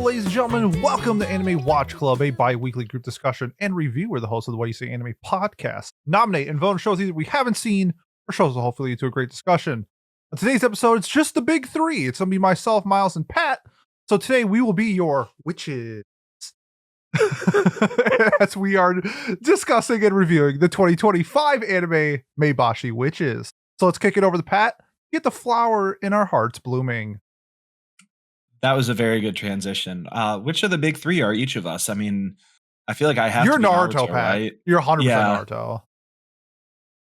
ladies and gentlemen, welcome to Anime Watch Club, a bi-weekly group discussion and review where the host of the What You Say Anime podcast nominate and vote on shows either we haven't seen or shows will hopefully lead to a great discussion. On today's episode, it's just the big three. It's going to be myself, Miles, and Pat. So today we will be your witches. As we are discussing and reviewing the 2025 anime Maebashi Witches. So let's kick it over to Pat. Get the flower in our hearts blooming. That was a very good transition. Which of the big three are each of us? I mean, I feel like I have You're to be Naruto, Pat. right? You're 100% Yeah. Naruto.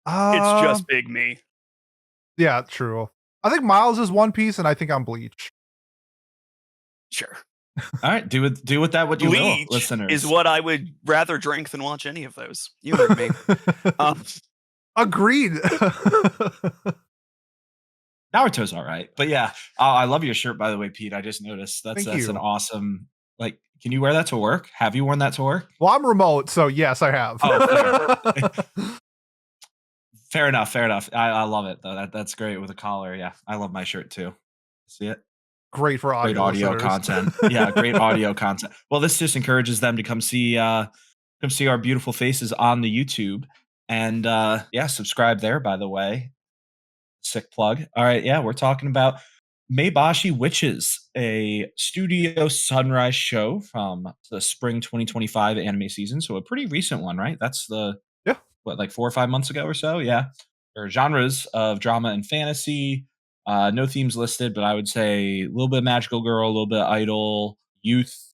It's just big me. Yeah, true. I think Miles is One Piece, and I think I'm Bleach. Sure. All right, do with that what you will, Bleach listeners. is what I would rather drink than watch any of those. You heard me. Agreed. Naruto's all right, but yeah, I love your shirt, by the way, Pete. I just noticed that's Thank you. an awesome. Like, can you wear that to work? Have you worn that to work? Well, I'm remote, so yes, I have. Oh, fair enough. I love it though. That's great with a collar. Yeah, I love my shirt too. See it? Great for audio, great audio listeners. content. Yeah, great audio content. Well, this just encourages them to come see our beautiful faces on the YouTube, and subscribe there. By the way, sick plug. All right, yeah, we're talking about Maebashi Witches, a Studio Sunrise show from the spring 2025 anime season. So a pretty recent one, right? That's like 4 or 5 months ago or so. Yeah, there are genres of drama and fantasy. No themes listed, but I would say a little bit of magical girl, a little bit of idol, youth,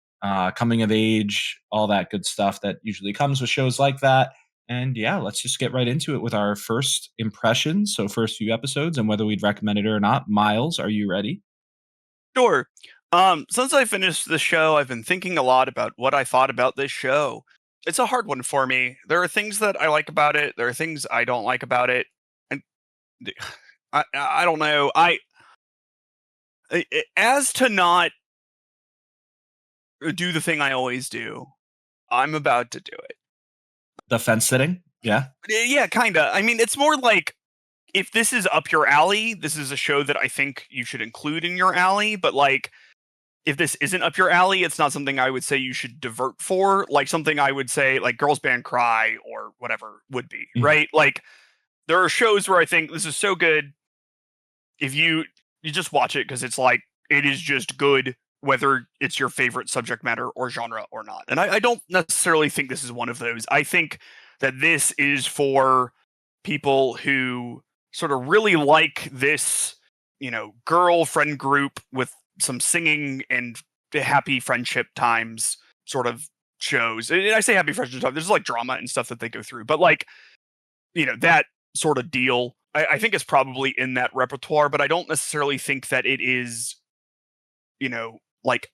coming of age, all that good stuff that usually comes with shows like that. And yeah, let's just get right into it with our first impressions. So first few episodes and whether we'd recommend it or not. Miles, are you ready? Sure. Since I finished the show, I've been thinking a lot about what I thought about this show. It's a hard one for me. There are things that I like about it. There are things I don't like about it. And I don't know. As to not do the thing I always do, I'm about to do it. The fence sitting? Yeah. Yeah, kind of. I mean, it's more like if this is up your alley, this is a show that I think you should include in your alley. But like, if this isn't up your alley, it's not something I would say you should divert for. Like something I would say like Girls Band Cry or whatever would be, right? Like there are shows where I think this is so good. If you just watch it because it's like, it is just good, whether it's your favorite subject matter or genre or not. And I don't necessarily think this is one of those. I think that this is for people who sort of really like this, girlfriend group with some singing and happy friendship times sort of shows. And I say happy friendship times, there's like drama and stuff that they go through, but like, that sort of deal, I think is probably in that repertoire, but I don't necessarily think that it is, like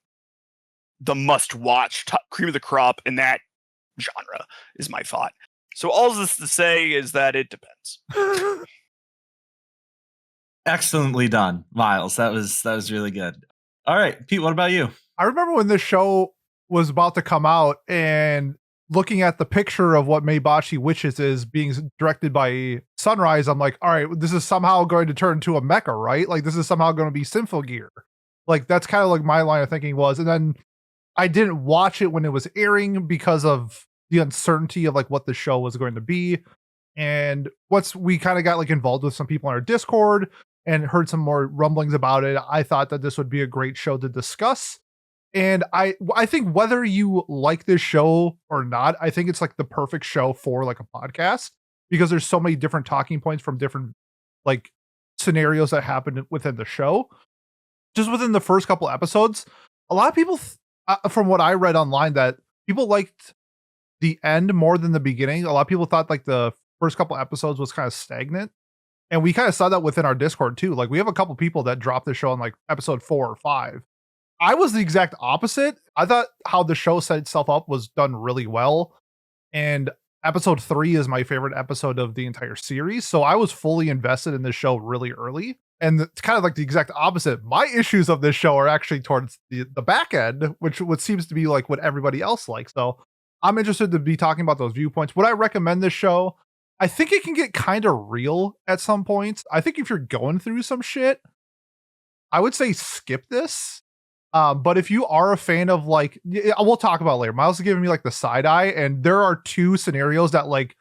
the must-watch cream of the crop in that genre is my thought. So all this to say is that it depends. Excellently done, Miles. That was really good. All right, Pete, what about you? I remember when this show was about to come out and looking at the picture of what Maebashi Witches is being directed by Sunrise, I'm like, all right, this is somehow going to turn into a mecha, right? Like this is somehow going to be Symphogear. Like that's kind of like my line of thinking was. And then I didn't watch it when it was airing because of the uncertainty of like what the show was going to be. And once we kind of got like involved with some people on our Discord and heard some more rumblings about it, I thought that this would be a great show to discuss. And I think whether you like this show or not, I think it's like the perfect show for like a podcast because there's so many different talking points from different like scenarios that happen within the show. Just within the first couple episodes, a lot of people, from what I read online, that people liked the end more than the beginning. A lot of people thought like the first couple episodes was kind of stagnant. And we kind of saw that within our Discord too. Like we have a couple people that dropped the show on like episode 4 or 5. I was the exact opposite. I thought how the show set itself up was done really well. And episode 3 is my favorite episode of the entire series. So I was fully invested in this show really early. And it's kind of like the exact opposite. My issues of this show are actually towards the back end, which seems to be like what everybody else likes. So I'm interested to be talking about those viewpoints. Would I recommend this show? I think it can get kind of real at some points. I think if you're going through some shit, I would say skip this. But if you are a fan of like, we'll talk about it later. Miles is giving me like the side eye, and there are 2 scenarios that like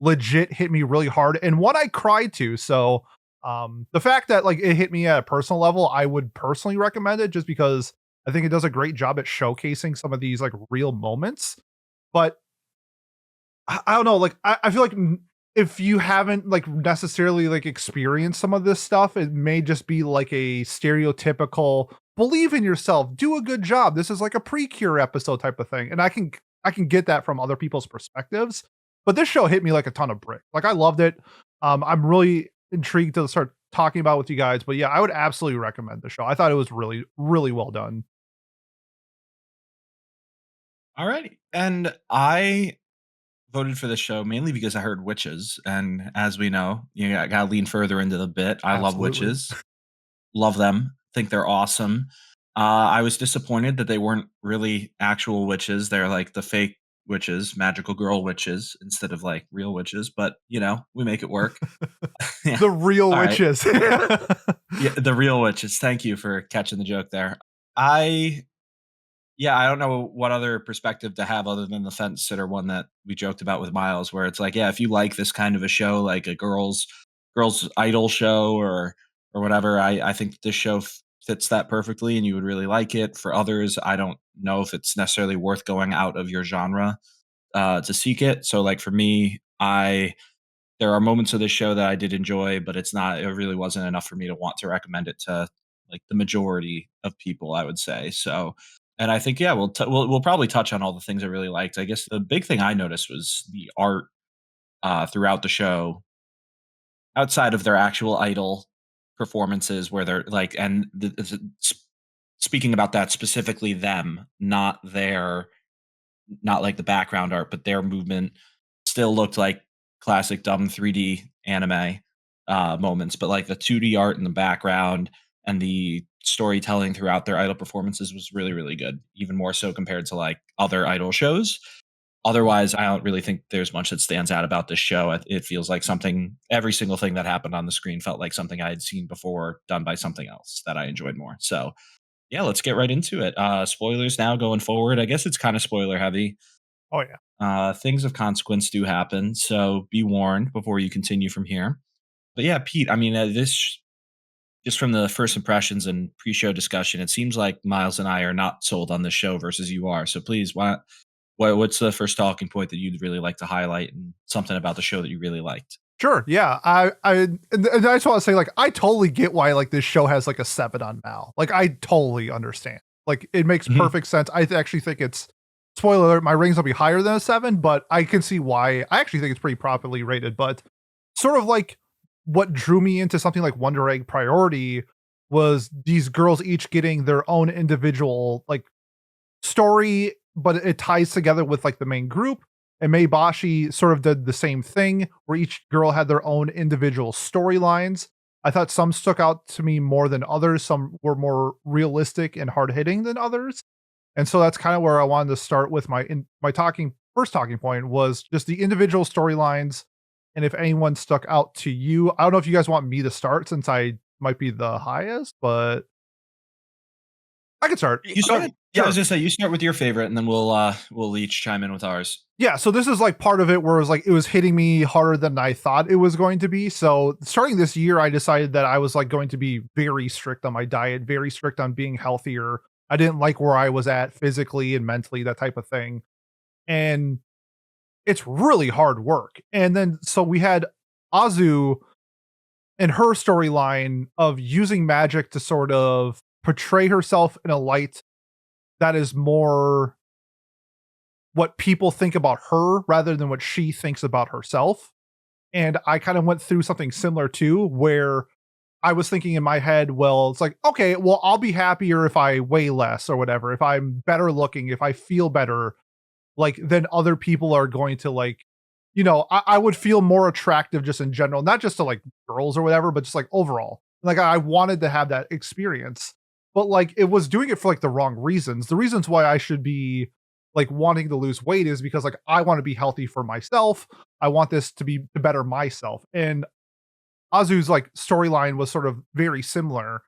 legit hit me really hard, and one I cried to. So the fact that like it hit me at a personal level, I would personally recommend it just because I think it does a great job at showcasing some of these like real moments. But I don't know, like I feel like if you haven't like necessarily like experienced some of this stuff, it may just be like a stereotypical believe in yourself, do a good job. This is like a pre-cure episode type of thing. And I can get that from other people's perspectives. But this show hit me like a ton of bricks. Like I loved it. I'm really intrigued to start talking about it with you guys. But yeah, I would absolutely recommend the show. I thought it was really, really well done. Alrighty. And I voted for this show mainly because I heard witches, and as we know, you gotta lean further into the bit. I love Absolutely. witches, love them, think they're awesome. I was disappointed that they weren't really actual witches. They're like the fake witches, magical girl witches, instead of like real witches. But we make it work. Yeah. The real All right. witches. Yeah, the real witches. Thank you for catching the joke there. I Yeah, I don't know what other perspective to have other than the fence sitter one that we joked about with Miles, where it's like, yeah, if you like this kind of a show, like a girls idol show or whatever, I think this show fits that perfectly, and you would really like it. For others, I don't know if it's necessarily worth going out of your genre to seek it. So, like for me, I there are moments of this show that I did enjoy, but it really wasn't enough for me to want to recommend it to like the majority of people, I would say. So, and I think, yeah, we'll probably touch on all the things I really liked. I guess the big thing I noticed was the art throughout the show, outside of their actual idol performances, where they're like, and speaking about that specifically, them, not like the background art, but their movement still looked like classic dumb 3D anime moments, but like the 2D art in the background and the storytelling throughout their idol performances was really, really good, even more so compared to like other idol shows. Otherwise, I don't really think there's much that stands out about this show. It feels like every single thing that happened on the screen felt like something I had seen before done by something else that I enjoyed more. So, yeah, let's get right into it. Spoilers now going forward. I guess it's kind of spoiler heavy. Oh yeah. Things of consequence do happen, so be warned before you continue from here. But yeah, Pete, I mean, just from the first impressions and pre-show discussion, it seems like Miles and I are not sold on this show versus you are. So please, what's the first talking point that you'd really like to highlight, and something about the show that you really liked? Sure. Yeah. And I just want to say, like, I totally get why like this show has like a 7 on Mal. Like, I totally understand. Like, it makes Mhm. perfect sense. Actually think it's spoiler alert. My ratings will be higher than a 7, but I can see why. I actually think it's pretty properly rated. But sort of like what drew me into something like Wonder Egg Priority was these girls each getting their own individual like story, but it ties together with like the main group. And Maebashi sort of did the same thing where each girl had their own individual storylines. I thought some stuck out to me more than others. Some were more realistic and hard hitting than others. And so that's kind of where I wanted to start with my first talking point was just the individual storylines. And if anyone stuck out to you, I don't know if you guys want me to start since I might be the highest, but I can start. You start. Yeah, I was Sure. gonna say you start with your favorite, and then we'll each chime in with ours. Yeah, so this is like part of it where it was like it was hitting me harder than I thought it was going to be. So starting this year, I decided that I was like going to be very strict on my diet, very strict on being healthier. I didn't like where I was at physically and mentally, that type of thing. And it's really hard work. And then so we had Azu and her storyline of using magic to sort of portray herself in a light that is more what people think about her rather than what she thinks about herself. And I kind of went through something similar too, where I was thinking in my head, well, it's like, okay, well, I'll be happier if I weigh less or whatever, if I'm better looking, if I feel better, like then other people are going to like, I would feel more attractive just in general, not just to like girls or whatever, but just like overall. Like I wanted to have that experience, but like it was doing it for like the wrong reasons. The reasons why I should be like wanting to lose weight is because like I want to be healthy for myself. I want this to be to better myself. And Azu's like storyline was sort of very similar.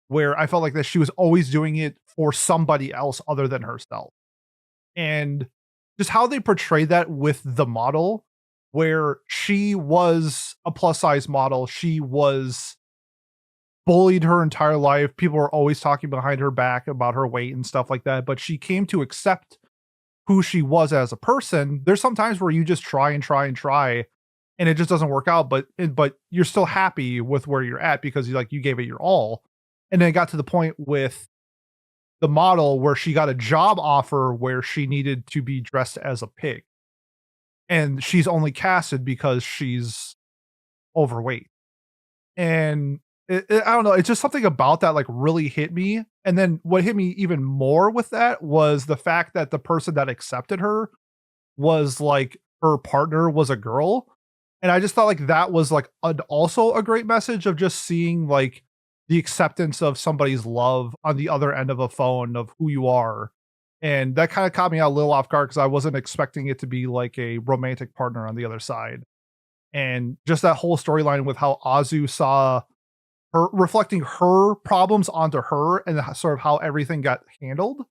where I felt like that she was always doing it for somebody else other than herself. And just how they portrayed that with the model, where she was a plus size model, she was bullied her entire life. People were always talking behind her back about her weight and stuff like that, but she came to accept who she was as a person. There's some times where you just try and try and try and it just doesn't work out, but you're still happy with where you're at because you gave it your all. And then it got to the point with the model where she got a job offer where she needed to be dressed as a pig. And she's only casted because she's overweight. And I don't know, it's just something about that like really hit me. And then what hit me even more with that was the fact that the person that accepted her was like her partner was a girl. And I just thought like that was like also a great message of just seeing like the acceptance of somebody's love on the other end of a phone of who you are. And that kind of caught me out a little off guard because I wasn't expecting it to be like a romantic partner on the other side. And just that whole storyline with how Azu saw her reflecting her problems onto her and sort of how everything got handled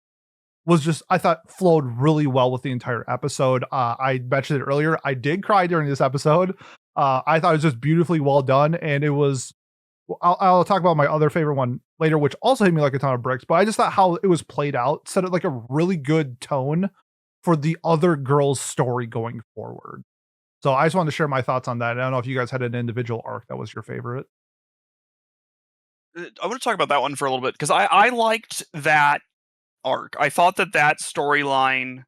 was just, I thought, flowed really well with the entire episode. I mentioned it earlier. I did cry during this episode. I thought it was just beautifully well done. And it was, I'll talk about my other favorite one later, which also hit me like a ton of bricks, but I just thought how it was played out set it like a really good tone for the other girl's story going forward. So I just wanted to share my thoughts on that. I don't know if you guys had an individual arc that was your favorite. I want to talk about that one for a little bit because I liked that arc. I thought that storyline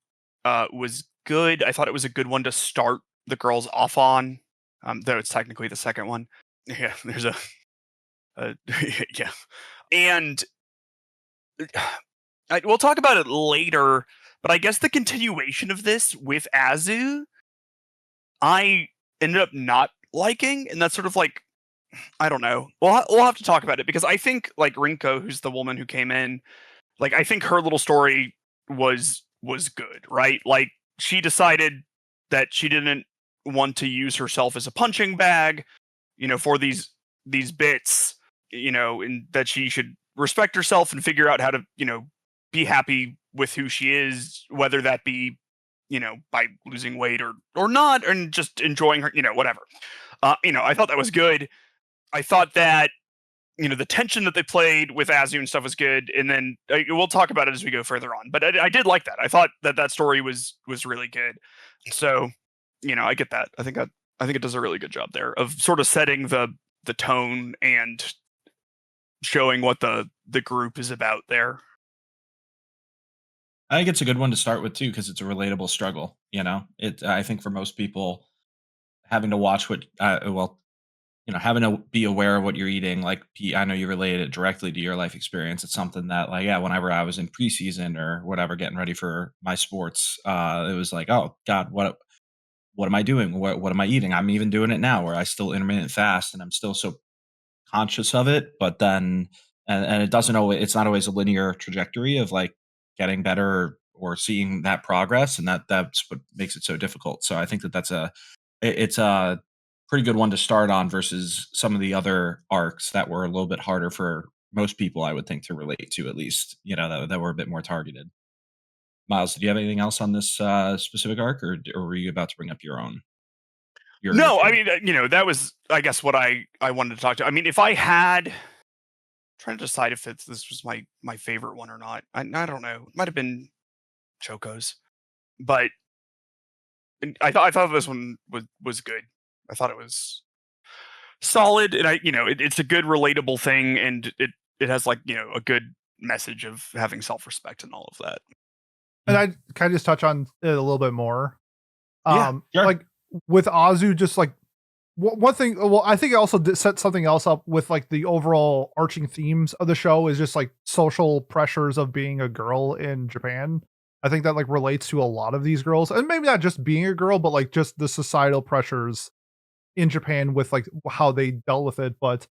was good. I thought it was a good one to start the girls off on, though it's technically the second one. Yeah, there's yeah, and we'll talk about it later. But I guess the continuation of this with Azu, I ended up not liking, and that's sort of like, I don't know. We'll have to talk about it because I think like Rinko, who's the woman who came in, like I think her little story was good, right? Like she decided that she didn't want to use herself as a punching bag, for these bits, and that she should respect herself and figure out how to, be happy with who she is, whether that be, by losing weight or not, and just enjoying her, whatever. I thought that was good. I thought that, the tension that they played with Azu and stuff was good, and then we'll talk about it as we go further on. But I did like that. I thought that story was really good. So, I get that. I think it does a really good job there of sort of setting the tone and showing what the group is about there. I think it's a good one to start with too because it's a relatable struggle. I think for most people, having to watch having to be aware of what you're eating. Like I know you related it directly to your life experience. It's something that like, yeah, whenever I was in preseason or whatever, getting ready for my sports, it was like, oh God, what am I doing? What am I eating? I'm even doing it now where I still intermittent fast and I'm still so conscious of it. But then, and it doesn't always, it's not always a linear trajectory of like getting better or seeing that progress. And that's what makes it so difficult. So I think it's a pretty good one to start on versus some of the other arcs that were a little bit harder for most people, I would think, to relate to, at least, that were a bit more targeted. Miles, did you have anything else on this specific arc, or were you about to bring up your own? No, I mean, that was, I guess, what I wanted to talk to. I mean, if I had trying to decide if this was my favorite one or not, I don't know. It might have been Choco's, but I thought this one was good. I thought it was solid, and it's a good relatable thing, and it has like a good message of having self-respect and all of that. And I kind of just touch on it a little bit more. Yeah, sure. Like with Azu, just like one thing. Well, I think it also set something else up with like the overall arching themes of the show is just like social pressures of being a girl in Japan. I think that like relates to a lot of these girls, and maybe not just being a girl, but like just the societal pressures in Japan with like how they dealt with it. But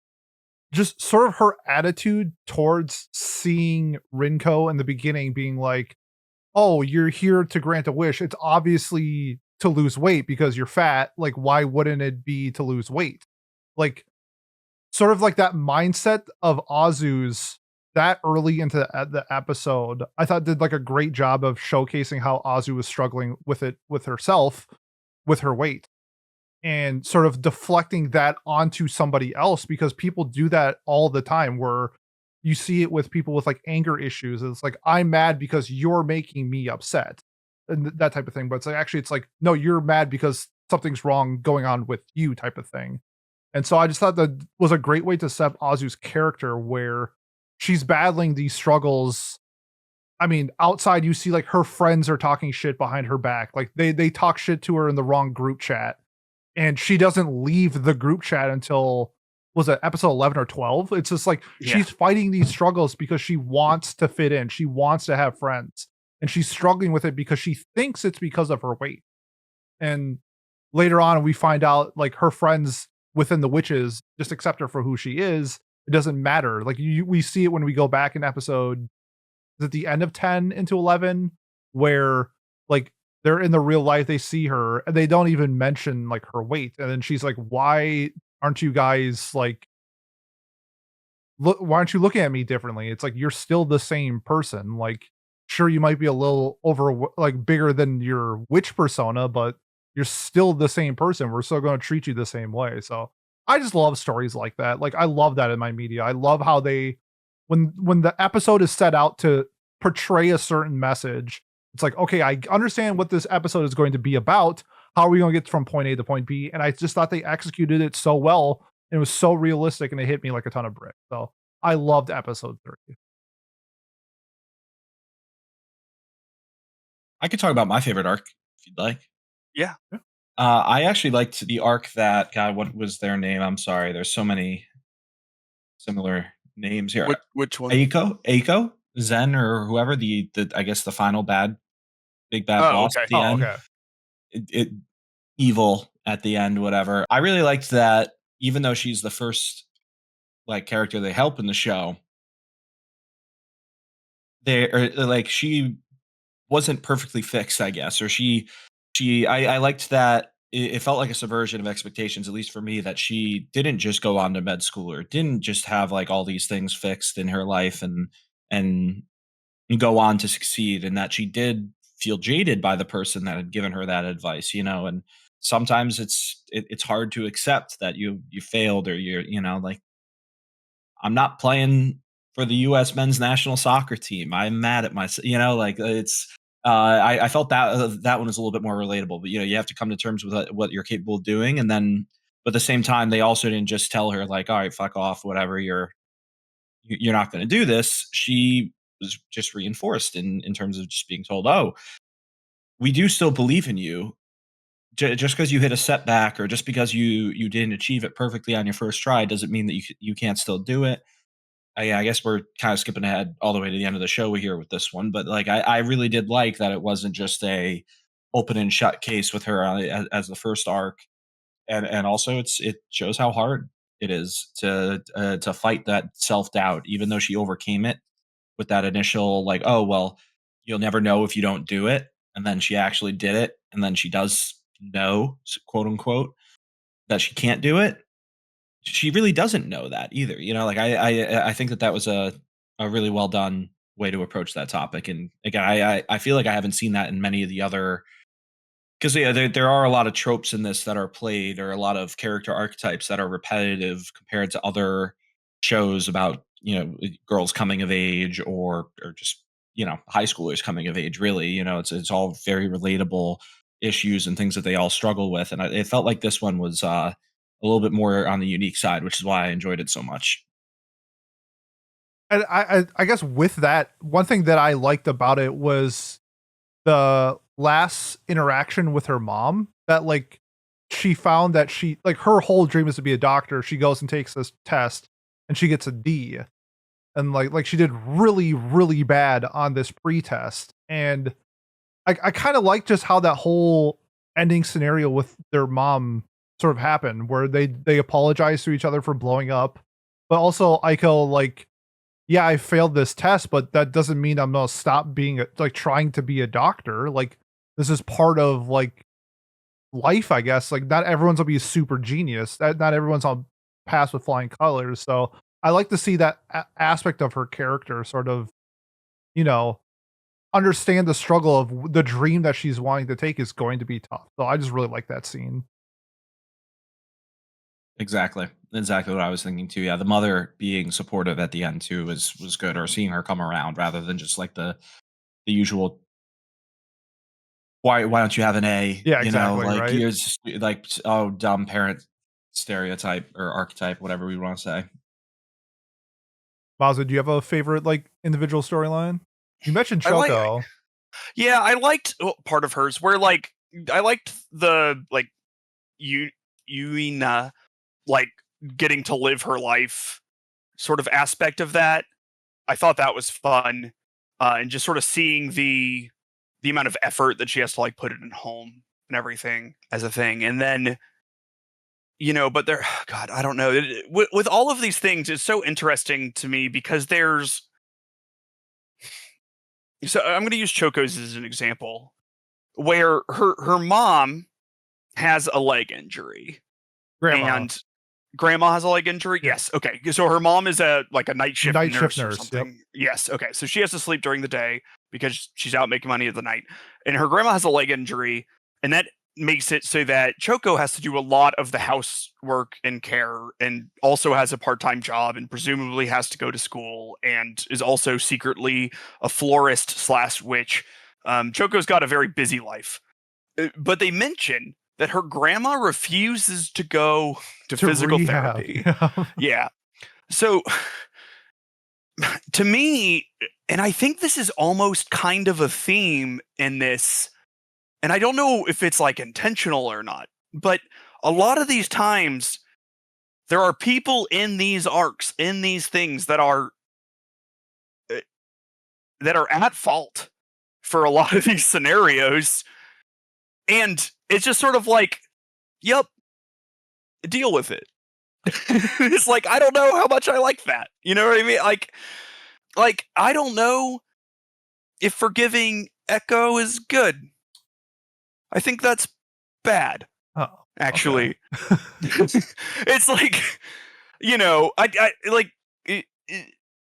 just sort of her attitude towards seeing Rinko in the beginning being like, oh, you're here to grant a wish. It's obviously to lose weight because you're fat. Like, why wouldn't it be to lose weight? Like, sort of like that mindset of Azu's that early into the episode, I thought did like a great job of showcasing how Azu was struggling with it with herself, with her weight, and sort of deflecting that onto somebody else because people do that all the time where you see it with people with like anger issues. It's like, I'm mad because you're making me upset and that type of thing. But it's like, actually, it's like, no, you're mad because something's wrong going on with you type of thing. And so I just thought that was a great way to set up Azu's character where she's battling these struggles. I mean, outside you see like her friends are talking shit behind her back. Like they talk shit to her in the wrong group chat and she doesn't leave the group chat until was it episode 11 or 12. It's just like she's fighting these struggles because she wants to fit in, she wants to have friends, and she's struggling with it because she thinks it's because of her weight. And later on we find out like her friends within the witches just accept her for who she is. It doesn't matter. Like we see it when we go back in episode, is it the end of 10 into 11 where like they're in the real life, they see her and they don't even mention like her weight. And then she's like, why aren't you guys like, why aren't you looking at me differently? It's like, you're still the same person. Like, sure, you might be a little over like bigger than your witch persona, but you're still the same person. We're still going to treat you the same way. So I just love stories like that. Like I love that in my media. I love how they, when the episode is set out to portray a certain message, it's like, okay, I understand what this episode is going to be about. How are we going to get from point A to point B? And I just thought they executed it so well. And it was so realistic and it hit me like a ton of bricks. So I loved episode 3. I could talk about my favorite arc if you'd like. Yeah. I actually liked the arc that, God, what was their name? I'm sorry. There's so many similar names here. Which one? Eiko, Zen, or whoever the I guess the final big bad boss okay. at the end. Okay. It evil at the end, whatever. I really liked that, even though she's the first like character they help in the show. They are like she wasn't perfectly fixed, I guess, or I liked that it felt like a subversion of expectations, at least for me, that she didn't just go on to med school or didn't just have like all these things fixed in her life and go on to succeed, and that she did feel jaded by the person that had given her that advice, and sometimes it's hard to accept that you failed or you're like, I'm not playing for the US men's national soccer team. I'm mad at myself, like it's I felt that that one was a little bit more relatable, but you have to come to terms with what you're capable of doing. And then, but at the same time, they also didn't just tell her like, all right, fuck off, whatever, you're not going to do this. She was just reinforced in terms of just being told, oh, we do still believe in you. Just because you hit a setback or just because you didn't achieve it perfectly on your first try doesn't mean that you can't still do it. I guess we're kind of skipping ahead all the way to the end of the show here with this one, but like I really did like that it wasn't just a open and shut case with her as the first arc, and also it shows how hard it is to fight that self doubt, even though she overcame it with that initial like, oh well, you'll never know if you don't do it, and then she actually did it, and then she does know, quote unquote, that she can't do it. She really doesn't know that either. Like I think that was a really well done way to approach that topic. And again, I feel like I haven't seen that in many of the other, because yeah, there are a lot of tropes in this that are played, or a lot of character archetypes that are repetitive compared to other shows about girls coming of age, or just high schoolers coming of age. Really, it's all very relatable issues and things that they all struggle with, and it felt like this one was a little bit more on the unique side, which is why I enjoyed it so much. And I guess with that, one thing that I liked about it was the last interaction with her mom, that like she found that she like her whole dream is to be a doctor. She goes and takes this test and she gets a D. And like she did really, really bad on this pre-test. And I kind of like just how that whole ending scenario with their mom sort of happened, where they apologize to each other for blowing up. But also Eiko like, yeah, I failed this test, but that doesn't mean I'm gonna stop being like trying to be a doctor. Like this is part of like life, I guess. Like not everyone's gonna be a super genius. Not everyone's on pass with flying colors. So I like to see that aspect of her character sort of, you know, understand the struggle of the dream that she's wanting to take is going to be tough. So I just really like that scene. Exactly. Exactly what I was thinking too. Yeah, the mother being supportive at the end too was good, or seeing her come around rather than just like the usual why don't you have an A? Yeah, You know, exactly, like right? you're just like oh dumb parent stereotype or archetype, whatever we want to say. Mazu, do you have a favorite like individual storyline? You mentioned I like, Choco. yeah, I liked part of hers where like I liked the like Yuina like getting to live her life sort of aspect of that. I thought that was fun, and just sort of seeing the amount of effort that she has to like put it in home and everything as a thing, and then but there, God, I don't know. With all of these things, it's so interesting to me because there's. So I'm going to use Choco's as an example, where her mom has a leg injury, Grandma. and grandma has a leg injury. Yeah. Yes, okay. So her mom is a night shift Night nurse shift or nurse, something. yep. Yes, okay. So she has to sleep during the day because she's out making money at the night, and her grandma has a leg injury, and that makes it so that Choco has to do a lot of the housework and care, and also has a part-time job, and presumably has to go to school, and is also secretly a florist slash witch. Choco's got a very busy life, but they mention that her grandma refuses to go to physical rehab. therapy. Yeah. So to me, and I think this is almost kind of a theme in this, and I don't know if it's like intentional or not, but a lot of these times there are people in these arcs, in these things uh, that are at fault for a lot of these scenarios. And it's just sort of like, yep, deal with it. It's like, I don't know how much I like that. You know what I mean? Like I don't know if forgiving Echo is good. I think that's bad, Oh, actually. okay. It's like, I like and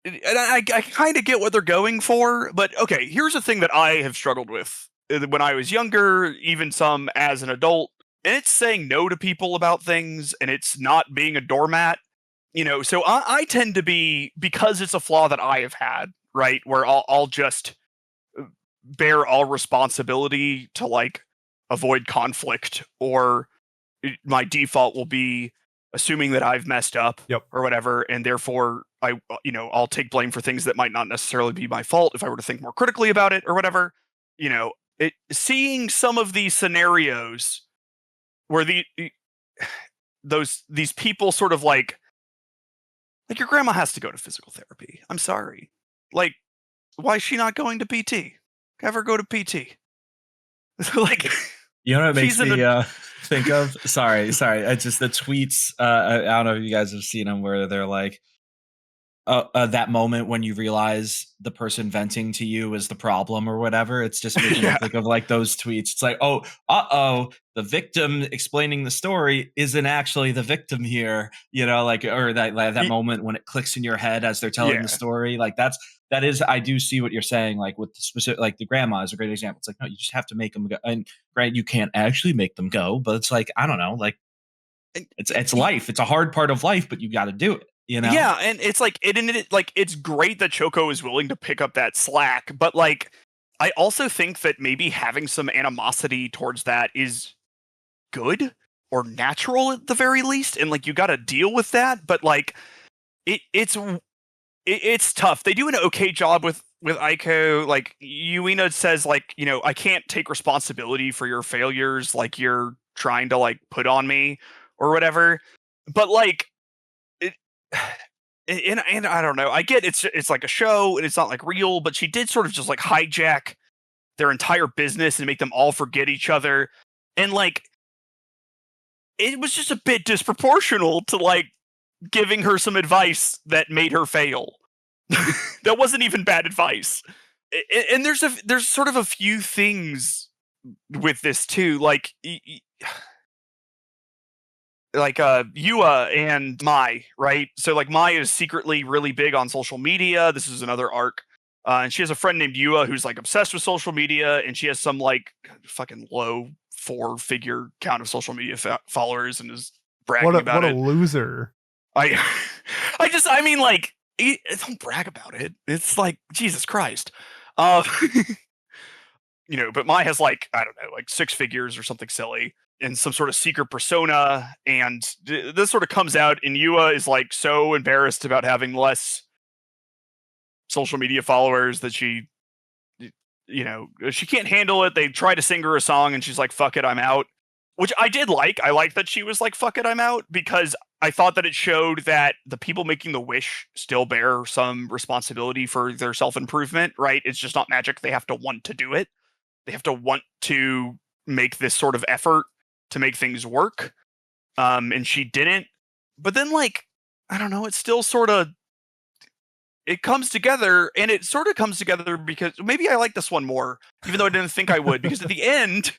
I kind of get what they're going for, but okay, here's the thing that I have struggled with when I was younger, even some as an adult, and it's saying no to people about things, and it's not being a doormat. So I tend to be, because it's a flaw that I have had, right, where I'll just bear all responsibility to like avoid conflict, or my default will be assuming that I've messed up Yep. or whatever, and therefore I'll take blame for things that might not necessarily be my fault if I were to think more critically about it or whatever. Seeing some of these scenarios where these people sort of like your grandma has to go to physical therapy. I'm sorry. Like, why is she not going to PT? Have her go to PT. Like, You know what it makes she's in me a think of? Sorry. It's just the tweets. I don't know if you guys have seen them where they're like, that moment when you realize the person venting to you is the problem or whatever. It's just making me yeah. think of like those tweets. It's like, oh, the victim explaining the story isn't actually the victim here. Like, or that moment when it clicks in your head as they're telling the Yeah. story. Like that is, I do see what you're saying. Like with the specific, like the grandma is a great example. It's like, no, you just have to make them go. And granted, you can't actually make them go, but it's like, I don't know, like it's life. It's a hard part of life, but you got to do it. Yeah, and it's like it's great that Choco is willing to pick up that slack, but like I also think that maybe having some animosity towards that is good or natural at the very least, and like you got to deal with that, but like it's tough. They do an okay job with Eiko. Like Yuina says, like, I can't take responsibility for your failures, like you're trying to like put on me or whatever. But like it, and I don't know. I get it's like a show and it's not like real, but she did sort of just like hijack their entire business and make them all forget each other. And like it was just a bit disproportional to like giving her some advice that made her fail. That wasn't even bad advice. And there's sort of a few things with this too. Like Yua and Mai, right? So like Mai is secretly really big on social media. This is another arc. And she has a friend named Yua who's like obsessed with social media, and she has some like fucking low 4-figure count of social media followers and is bragging about what it. a loser. I mean, like, don't brag about it. It's like, Jesus Christ. But Mai has like, I don't know, like 6 figures or something silly in some sort of secret persona. And this sort of comes out, and Yua is like so embarrassed about having less social media followers that she can't handle it. They try to sing her a song and she's like, fuck it, I'm out. Which I did like. I like that she was like, fuck it, I'm out, because I thought that it showed that the people making the wish still bear some responsibility for their self-improvement, right? It's just not magic. They have to want to do it. They have to want to make this sort of effort to make things work. And she didn't. But then, like, I don't know, it's still sort of, it comes together, and it sort of comes together because maybe I like this one more, even though I didn't think I would, because at the end,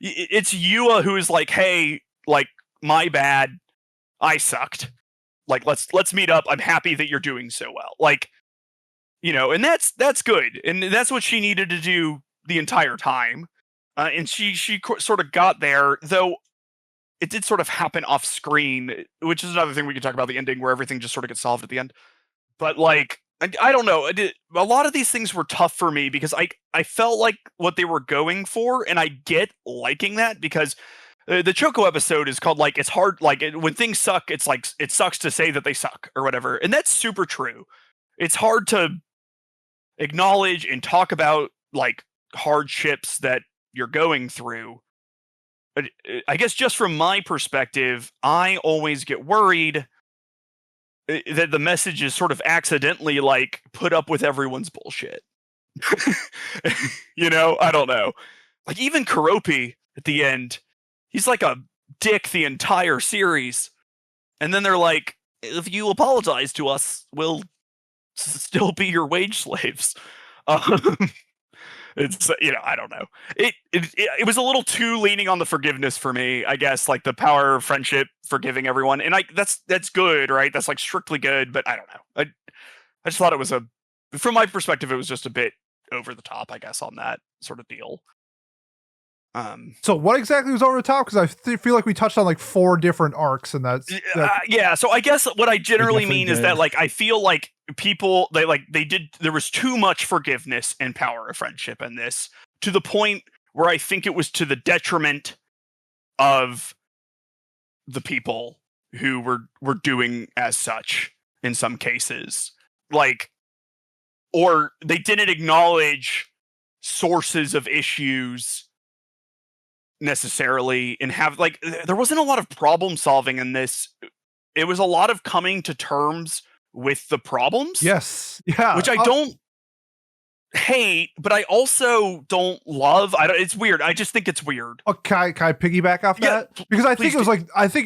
it's Yua who is like, hey, like, my bad, I sucked. Like, let's meet up. I'm happy that you're doing so well. Like, and that's good. And that's what she needed to do the entire time. And she sort of got there, though it did sort of happen off screen, which is another thing we could talk about, the ending where everything just sort of gets solved at the end. But like, I don't know. A lot of these things were tough for me because I felt like what they were going for, and I get liking that because the Choco episode is called, like, it's hard, like, when things suck, it's like, it sucks to say that they suck or whatever. And that's super true. It's hard to acknowledge and talk about, like, hardships that you're going through. But I guess just from my perspective, I always get worried that the message is sort of accidentally like, put up with everyone's bullshit. I don't know. Like, even Keroppe at the end, he's like a dick the entire series. And then they're like, if you apologize to us, we'll still be your wage slaves. It's, I don't know. It was a little too leaning on the forgiveness for me, I guess, like the power of friendship, forgiving everyone. And that's good, right? That's like strictly good, but I don't know. I just thought it was from my perspective, it was just a bit over the top, I guess, on that sort of deal. So what exactly was over the top? Because I feel like we touched on like 4 different arcs, and yeah. So I guess what I generally mean is that, like, I feel like people, there was too much forgiveness and power of friendship in this, to the point where I think it was to the detriment of the people who were doing as such in some cases, like, or they didn't acknowledge sources of issues necessarily, and have, like, there wasn't a lot of problem solving in this. It was a lot of coming to terms with the problems. Yes. Yeah. Which I don't hate, but I also don't love. It's weird. I just think it's weird. Can I piggyback off that? Because I think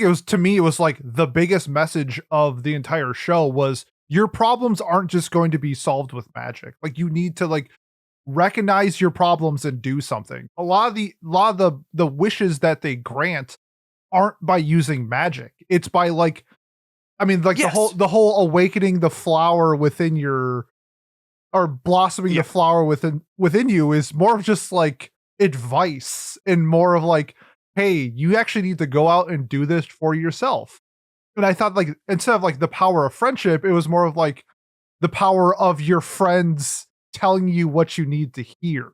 it was, to me, it was like the biggest message of the entire show was, your problems aren't just going to be solved with magic. Like, you need to, like, recognize your problems and do something. A lot of the wishes that they grant aren't by using magic. It's by, like, I mean, like, yes, the whole awakening the flower within your, or blossoming the flower within you, is more of just like advice, and more of like, hey, you actually need to go out and do this for yourself. And I thought, like, instead of like the power of friendship, it was more of like the power of your friends telling you what you need to hear.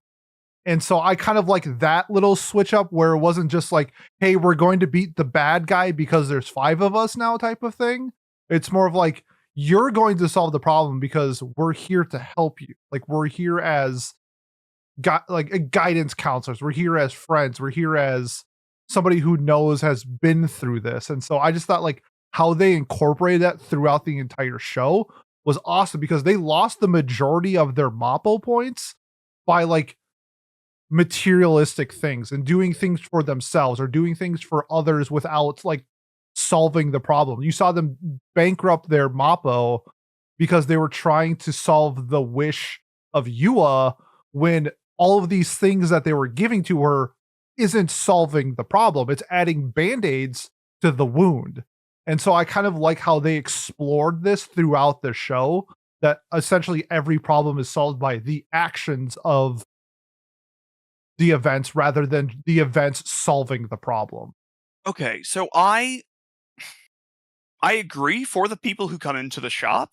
And so I kind of like that little switch up, where it wasn't just like, hey, we're going to beat the bad guy because there's 5 of us now type of thing. It's more of like, you're going to solve the problem because we're here to help you. Like, we're here as guidance counselors. We're here as friends. We're here as somebody who has been through this. And so I just thought, like, how they incorporated that throughout the entire show was awesome, because they lost the majority of their Mappo points by, like, materialistic things and doing things for themselves or doing things for others without, like, solving the problem. You saw them bankrupt their Mappo because they were trying to solve the wish of Yua, when all of these things that they were giving to her isn't solving the problem. It's adding band-aids to the wound. And so I kind of like how they explored this throughout the show, that essentially every problem is solved by the actions of the events rather than the events solving the problem. Okay, so I agree for the people who come into the shop,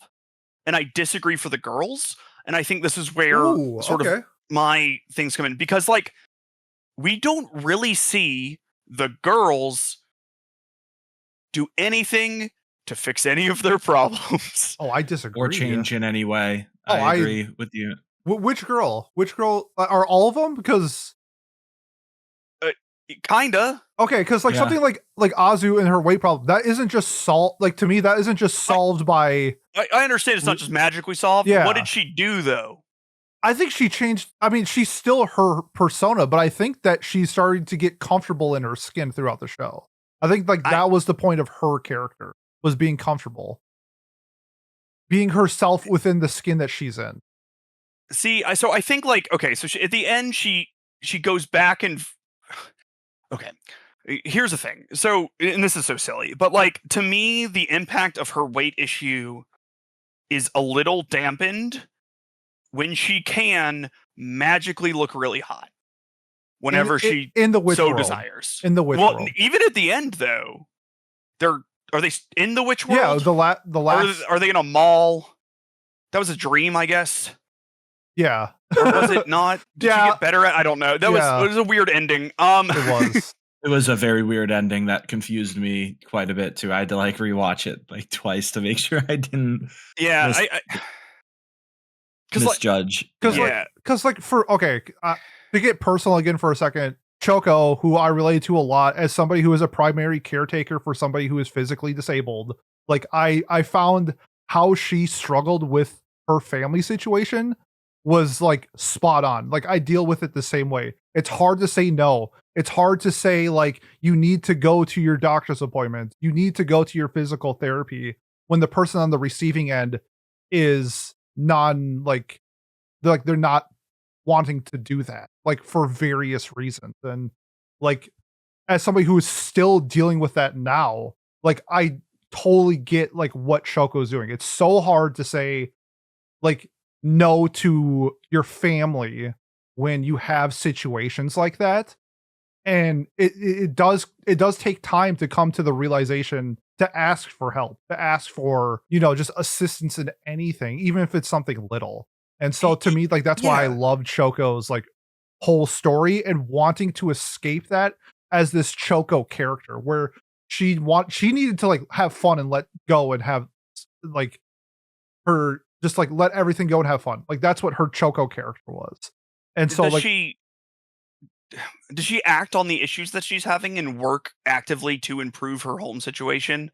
and I disagree for the girls. And I think this is where Ooh, sort okay. of my things come in, because like we don't really see the girls do anything to fix any of their problems. Oh, I disagree. Or change in any way. Oh, I agree with you. Which girl? Which girl? Are all of them? Because Kinda. okay, because like Yeah. something like Azu and her weight problem, that isn't just solved. Like to me, that isn't just solved by. I understand it's not just magically solved. Yeah. What did she do though? I think she changed. I mean, she's still her persona, but I think that she's starting to get comfortable in her skin throughout the show. I think like that was the point of her character, was being comfortable, being herself within the skin that she's in. See, so I think like, okay, so at the end she goes back and okay, here's the thing. So, and this is so silly, but like to me, the impact of her weight issue is a little dampened when she can magically look really hot whenever she in the witch so world. desires. In the witch well, world. Even at the end though, are they in the witch Yeah, world? the last. Are they in a mall? That was a dream, I guess. Yeah. Or was it not? Did she get better at? I don't know. That was a weird ending. It was. It was a very weird ending that confused me quite a bit too. I had to like rewatch it like twice to make sure I didn't. Yeah, misjudge. Because like for okay, to get personal again for a second, Choco, who I relate to a lot as somebody who is a primary caretaker for somebody who is physically disabled, like I found how she struggled with her family situation was like spot on. Like I deal with it the same way. It's hard to say no. It's hard to say like you need to go to your doctor's appointment. You need to go to your physical therapy when the person on the receiving end is they're not wanting to do that, like for various reasons. And like as somebody who is still dealing with that now, like I totally get like what Choco's doing. It's so hard to say like no to your family when you have situations like that. And it does take time to come to the realization to ask for help, to ask for, just assistance in anything, even if it's something little. And so to me, like that's why I loved Choco's like whole story and wanting to escape that as this Choco character, where she needed to like have fun and let go and have like her just like let everything go and have fun. Like that's what her Choco character was. And so does she act on the issues that she's having and work actively to improve her home situation?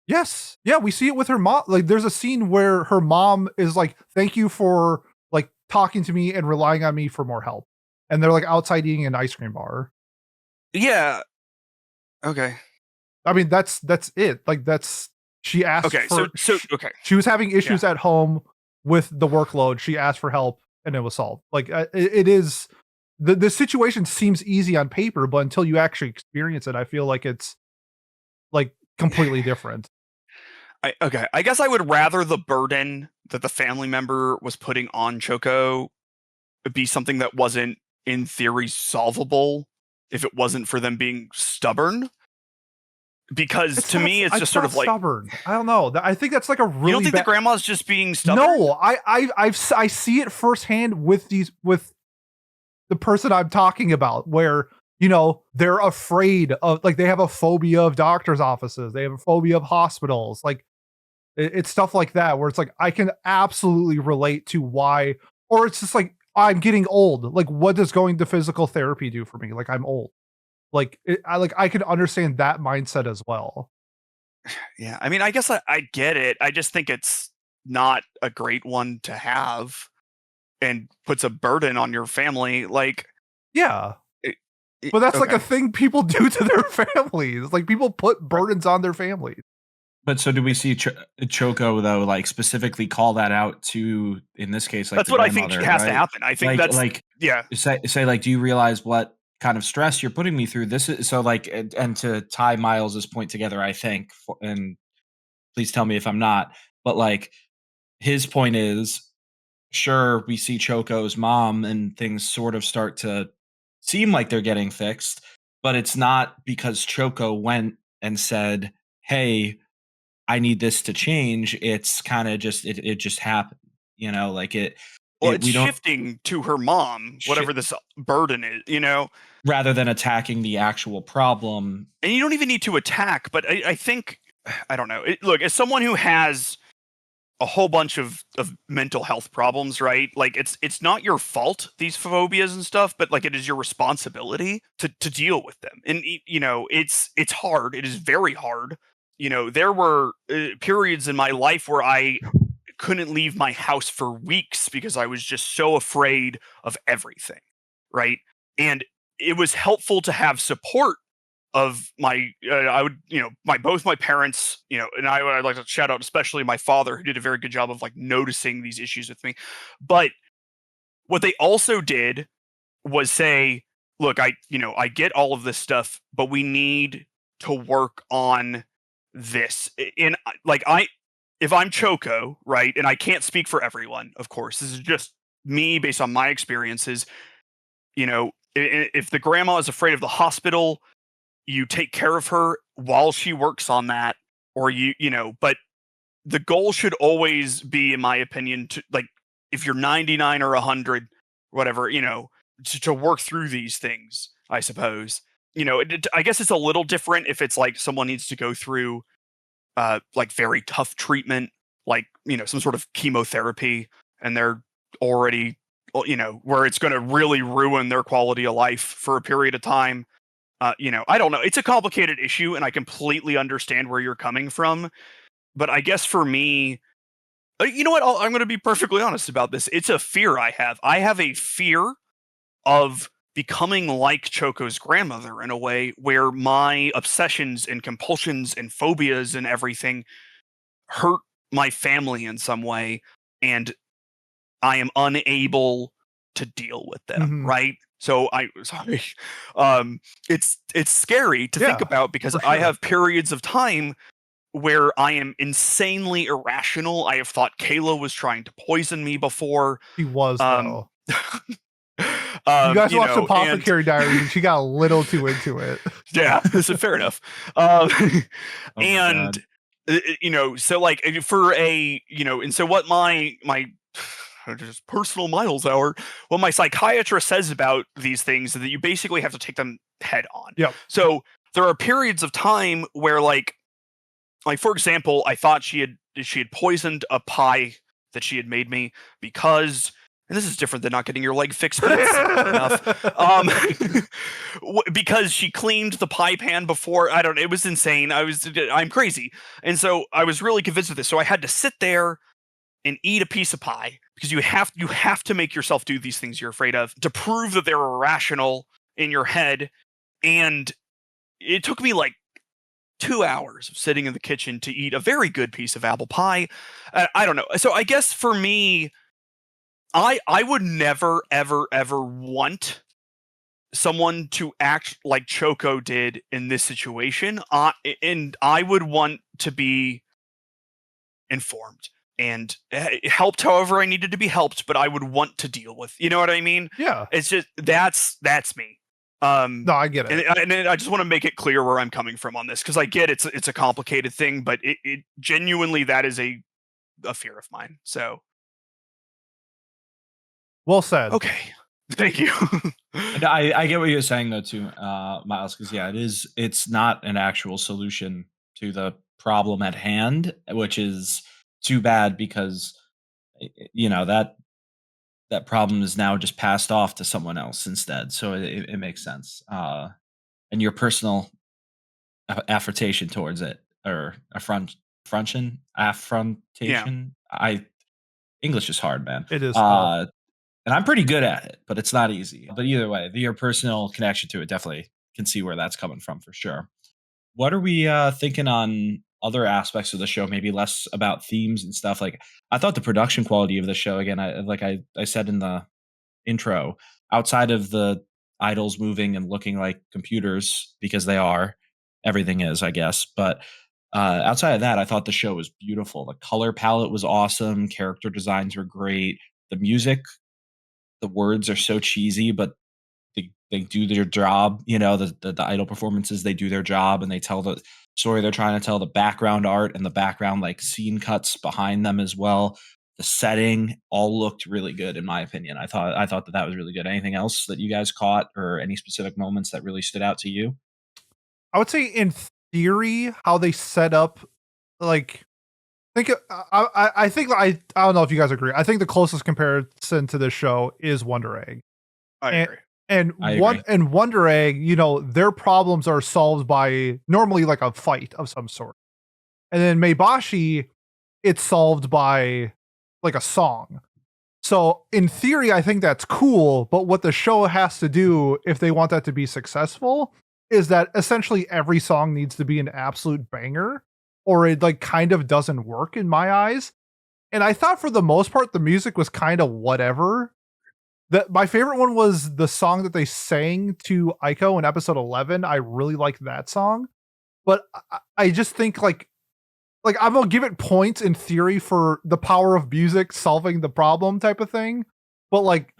Yes. Yeah, we see it with her mom. Like there's a scene where her mom is like, thank you for like talking to me and relying on me for more help. And they're like outside eating an ice cream bar. Yeah. Okay. I mean, that's it. Like she asked okay, for, okay. She was having issues at home with the workload. She asked for help and it was solved. Like it is, the situation seems easy on paper, but until you actually experience it, I feel like it's like completely different. I guess I would rather the burden that the family member was putting on Choco be something that wasn't in theory solvable if it wasn't for them being stubborn. Because to me, it's just sort of like stubborn. I don't know. I think that's like a really. You don't think the grandma's just being stubborn? No, I see it firsthand with the person I'm talking about, where they're afraid of, like, they have a phobia of doctors' offices. They have a phobia of hospitals. Like it's stuff like that where it's like I can absolutely relate to why. Or it's just like I'm getting old. Like what does going to physical therapy do for me? Like I'm old. Like I can understand that mindset as well. Yeah, I mean, I guess I get it. I just think it's not a great one to have and puts a burden on your family. Like, yeah, but that's like a thing people do to their families. Like people put burdens on their families. But so do we see Choco though, like specifically call that out to, in this case, like that's what I think has to happen. I think that's like, yeah. Say like, do you realize what kind of stress you're putting me through. This is so like, and to tie Miles's point together, I think, and please tell me if I'm not, but like his point is, sure, we see Choco's mom and things sort of start to seem like they're getting fixed, but it's not because Choco went and said, "Hey, I need this to change." It's kind of just it just happened, like Well, it's we don't shifting to her mom, whatever this burden is, rather than attacking the actual problem. And you don't even need to attack, but I think, I don't know. Look, as someone who has a whole bunch of mental health problems, right? Like it's not your fault, these phobias and stuff, but like it is your responsibility to deal with them. And it's hard. It is very hard. There were periods in my life where I couldn't leave my house for weeks because I was just so afraid of everything, right? And it was helpful to have support of my I would both my parents, and I'd like to shout out especially my father, who did a very good job of like noticing these issues with me. But what they also did was say, look, I get all of this stuff, but we need to work on this. And like if I'm Choco, right, and I can't speak for everyone, of course, this is just me based on my experiences. If the grandma is afraid of the hospital, you take care of her while she works on that, or but the goal should always be, in my opinion, to like, if you're 99 or 100, whatever, to work through these things, I suppose. I guess it's a little different if it's like someone needs to go through like very tough treatment, like, some sort of chemotherapy, and they're already, where it's going to really ruin their quality of life for a period of time. I don't know. It's a complicated issue, and I completely understand where you're coming from. But I guess for me, you know what? I'm going to be perfectly honest about this. It's a fear I have. I have a fear of becoming like Choco's grandmother in a way where my obsessions and compulsions and phobias and everything hurt my family in some way, and I am unable to deal with them, Mhm. right? So sorry. It's scary to think Yeah, about because for I sure. have periods of time where I am insanely irrational. I have thought Kayla was trying to poison me before. She was, Um, though. You guys watched and Apothecary Diaries, and she got a little too into it. yeah, so fair enough. Um, Oh my and God. so like for and so what my just personal Miles hour, what my psychiatrist says about these things is that you basically have to take them head on. Yep. So there are periods of time where like for example, I thought she had poisoned a pie that she had made me because, and this is different than not getting your leg fixed, but it's similar enough. Because she cleaned the pie pan before. I don't know. It was insane. I'm crazy. And so I was really convinced of this. So I had to sit there and eat a piece of pie because you have to make yourself do these things you're afraid of to prove that they're irrational in your head. And it took me like 2 hours of sitting in the kitchen to eat a very good piece of apple pie. I don't know. So I guess for me, I would never, ever, ever want someone to act like Choco did in this situation. And I would want to be informed and helped however I needed to be helped, but I would want to deal with, you know what I mean? Yeah. It's just, that's me. No, I get it. And I just want to make it clear where I'm coming from on this, because I get it's a complicated thing, but it genuinely, that is a fear of mine. So Well said. okay, thank you. And I get what you're saying though too, Miles, because yeah, it's not an actual solution to the problem at hand, which is too bad because that problem is now just passed off to someone else instead. So it makes sense. And your personal affrontation towards it, or affrontation. English is hard, man. It is tough. And I'm pretty good at it, but it's not easy. But either way, your personal connection to it definitely can see where that's coming from for sure. What are we thinking on other aspects of the show? Maybe less about themes and stuff. Like, I thought the production quality of the show, again, I said in the intro, outside of the idols moving and looking like computers, because they are. Everything is, I guess. But outside of that, I thought the show was beautiful. The color palette was awesome. Character designs were great. The music, the words are so cheesy, but they do their job. The idol performances, they do their job, and they tell the story they're trying to tell. The background art and the background like scene cuts behind them as well. The setting all looked really good, in my opinion. I thought that was really good. Anything else that you guys caught, or any specific moments that really stood out to you? I would say in theory, how they set up, like, I think I don't know if you guys agree. I think the closest comparison to this show is Wonder Egg. I agree. And I agree. Wonder Egg, their problems are solved by normally like a fight of some sort. And then Maebashi, it's solved by like a song. So in theory, I think that's cool, but what the show has to do if they want that to be successful is that essentially every song needs to be an absolute banger, or it like kind of doesn't work in my eyes. And I thought for the most part the music was kind of whatever. My favorite one was the song that they sang to Eiko in episode 11. I really liked that song. But I just think like I'm gonna give it points in theory for the power of music solving the problem type of thing. But like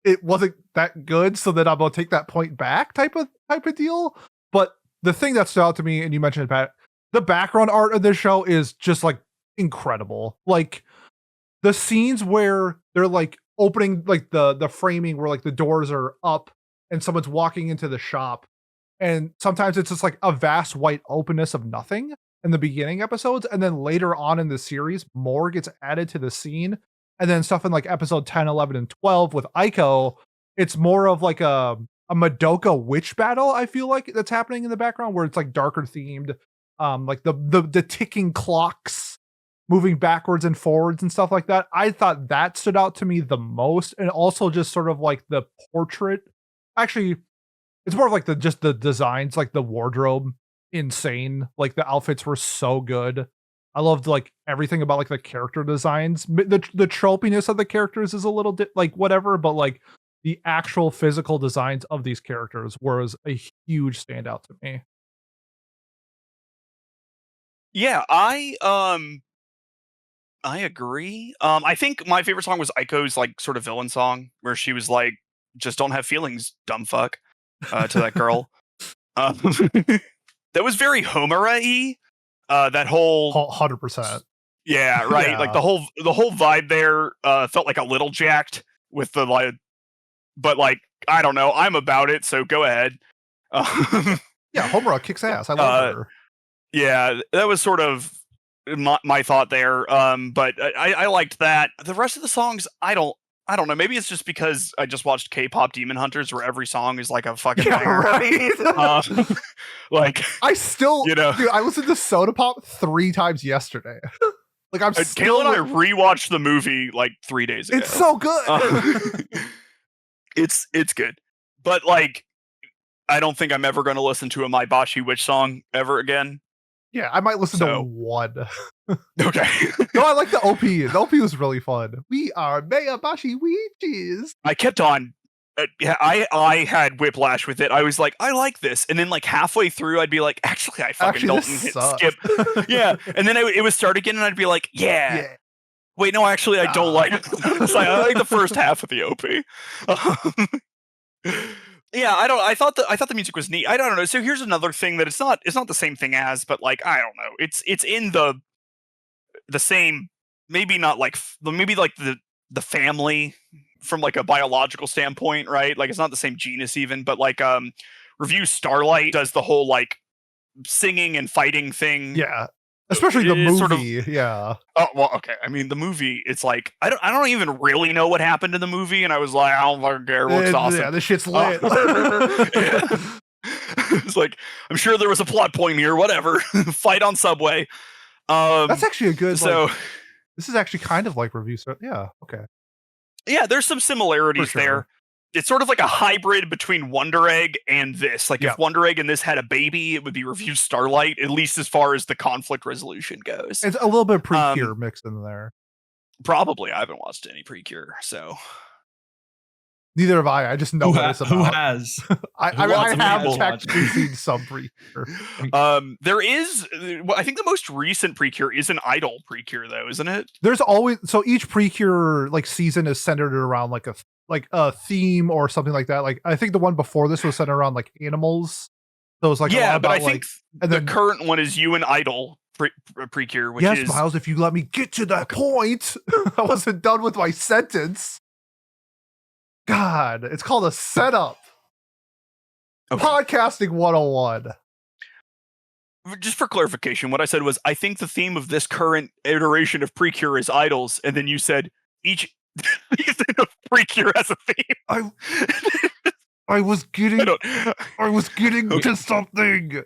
it wasn't that good, so that I'm gonna take that point back type of deal. But the thing that stood out to me, and you mentioned it, Pat, the background art of this show is just like incredible. Like the scenes where they're like opening like the framing where like the doors are up and someone's walking into the shop, and sometimes it's just like a vast white openness of nothing in the beginning episodes, and then later on in the series more gets added to the scene, and then stuff in like episode 10, 11, and 12 with Eiko, it's more of like a Madoka witch battle, I feel like, that's happening in the background, where it's like darker themed, like the ticking clocks moving backwards and forwards and stuff like that. I thought that stood out to me the most. And also just sort of like the portrait. Actually, it's more of like just the designs, like the wardrobe, insane. Like the outfits were so good. I loved like everything about like the character designs. The tropiness of the characters is a little bit like whatever, but like the actual physical designs of these characters was a huge standout to me. Yeah, I agree. I think my favorite song was Aiko's like sort of villain song where she was like, "Just don't have feelings, dumb fuck," to that girl. Um, that was very Homura-y. That whole 100%. yeah, right. Like Yeah. the whole vibe there felt like a little jacked with the like, but like I don't know. I'm about it, so go ahead. Yeah, Homura kicks ass. I love her. Yeah, that was sort of my thought there. But I liked that. The rest of the songs, I don't know. Maybe it's just because I just watched K-pop Demon Hunters, where every song is like a fucking banger. Right. Like I still, you know, dude, I listened to Soda Pop 3 times yesterday. Like I'm still. Kayla and I rewatched the movie like 3 days ago. It's so good. It's good, but like I don't think I'm ever going to listen to a Maebashi Witch song ever again. Yeah, I might listen to one. Okay. No, I like the OP. The OP was really fun. We are Maebashi Witches. I kept on. I had whiplash with it. I was like, I like this, and then like halfway through, I'd be like, actually, I fucking don't hit skip. Yeah, and then it would start again, and I'd be like, yeah. Wait, no, actually, I don't like it. I like the first half of the OP. Yeah, I thought the music was neat. I don't know. So here's another thing that it's not the same thing as, but like I don't know. It's in the same, maybe not like maybe like the family from like a biological standpoint, right? Like it's not the same genus even, but like Review Starlight does the whole like singing and fighting thing. Yeah. Especially the movie, sort of, yeah. Oh well, okay. I mean, the movie. It's like I don't even really know what happened in the movie, and I was like, I don't fucking care. It looks awesome. Yeah, this shit's lit. It's like I'm sure there was a plot point here. Whatever. Fight on subway. That's actually a good. So this is actually kind of like Review. So yeah, okay. Yeah, there's some similarities there. It's sort of like a hybrid between Wonder Egg and this. Like if Wonder Egg and this had a baby, it would be Review Starlight, at least as far as the conflict resolution goes. It's a little bit Precure mixed in there. Probably. I haven't watched any Precure, so. Neither have I. I just know what it's about. Who has? I lots of have people technically seen some Precure. There is, I think the most recent Precure is an idol Precure, though, isn't it? There's always each Precure like season is centered around like a theme or something like that. Like I think the one before this was centered around like animals. So it's like a lot Yeah, but about, I think the current one is you and idol Precure, which is Miles. If you let me get to that point, I wasn't done with my sentence. God, it's called a setup. Okay. Podcasting 101. Just for clarification, what I said was, I think the theme of this current iteration of Precure is idols, and then you said each season of Precure has a theme. I was getting to something.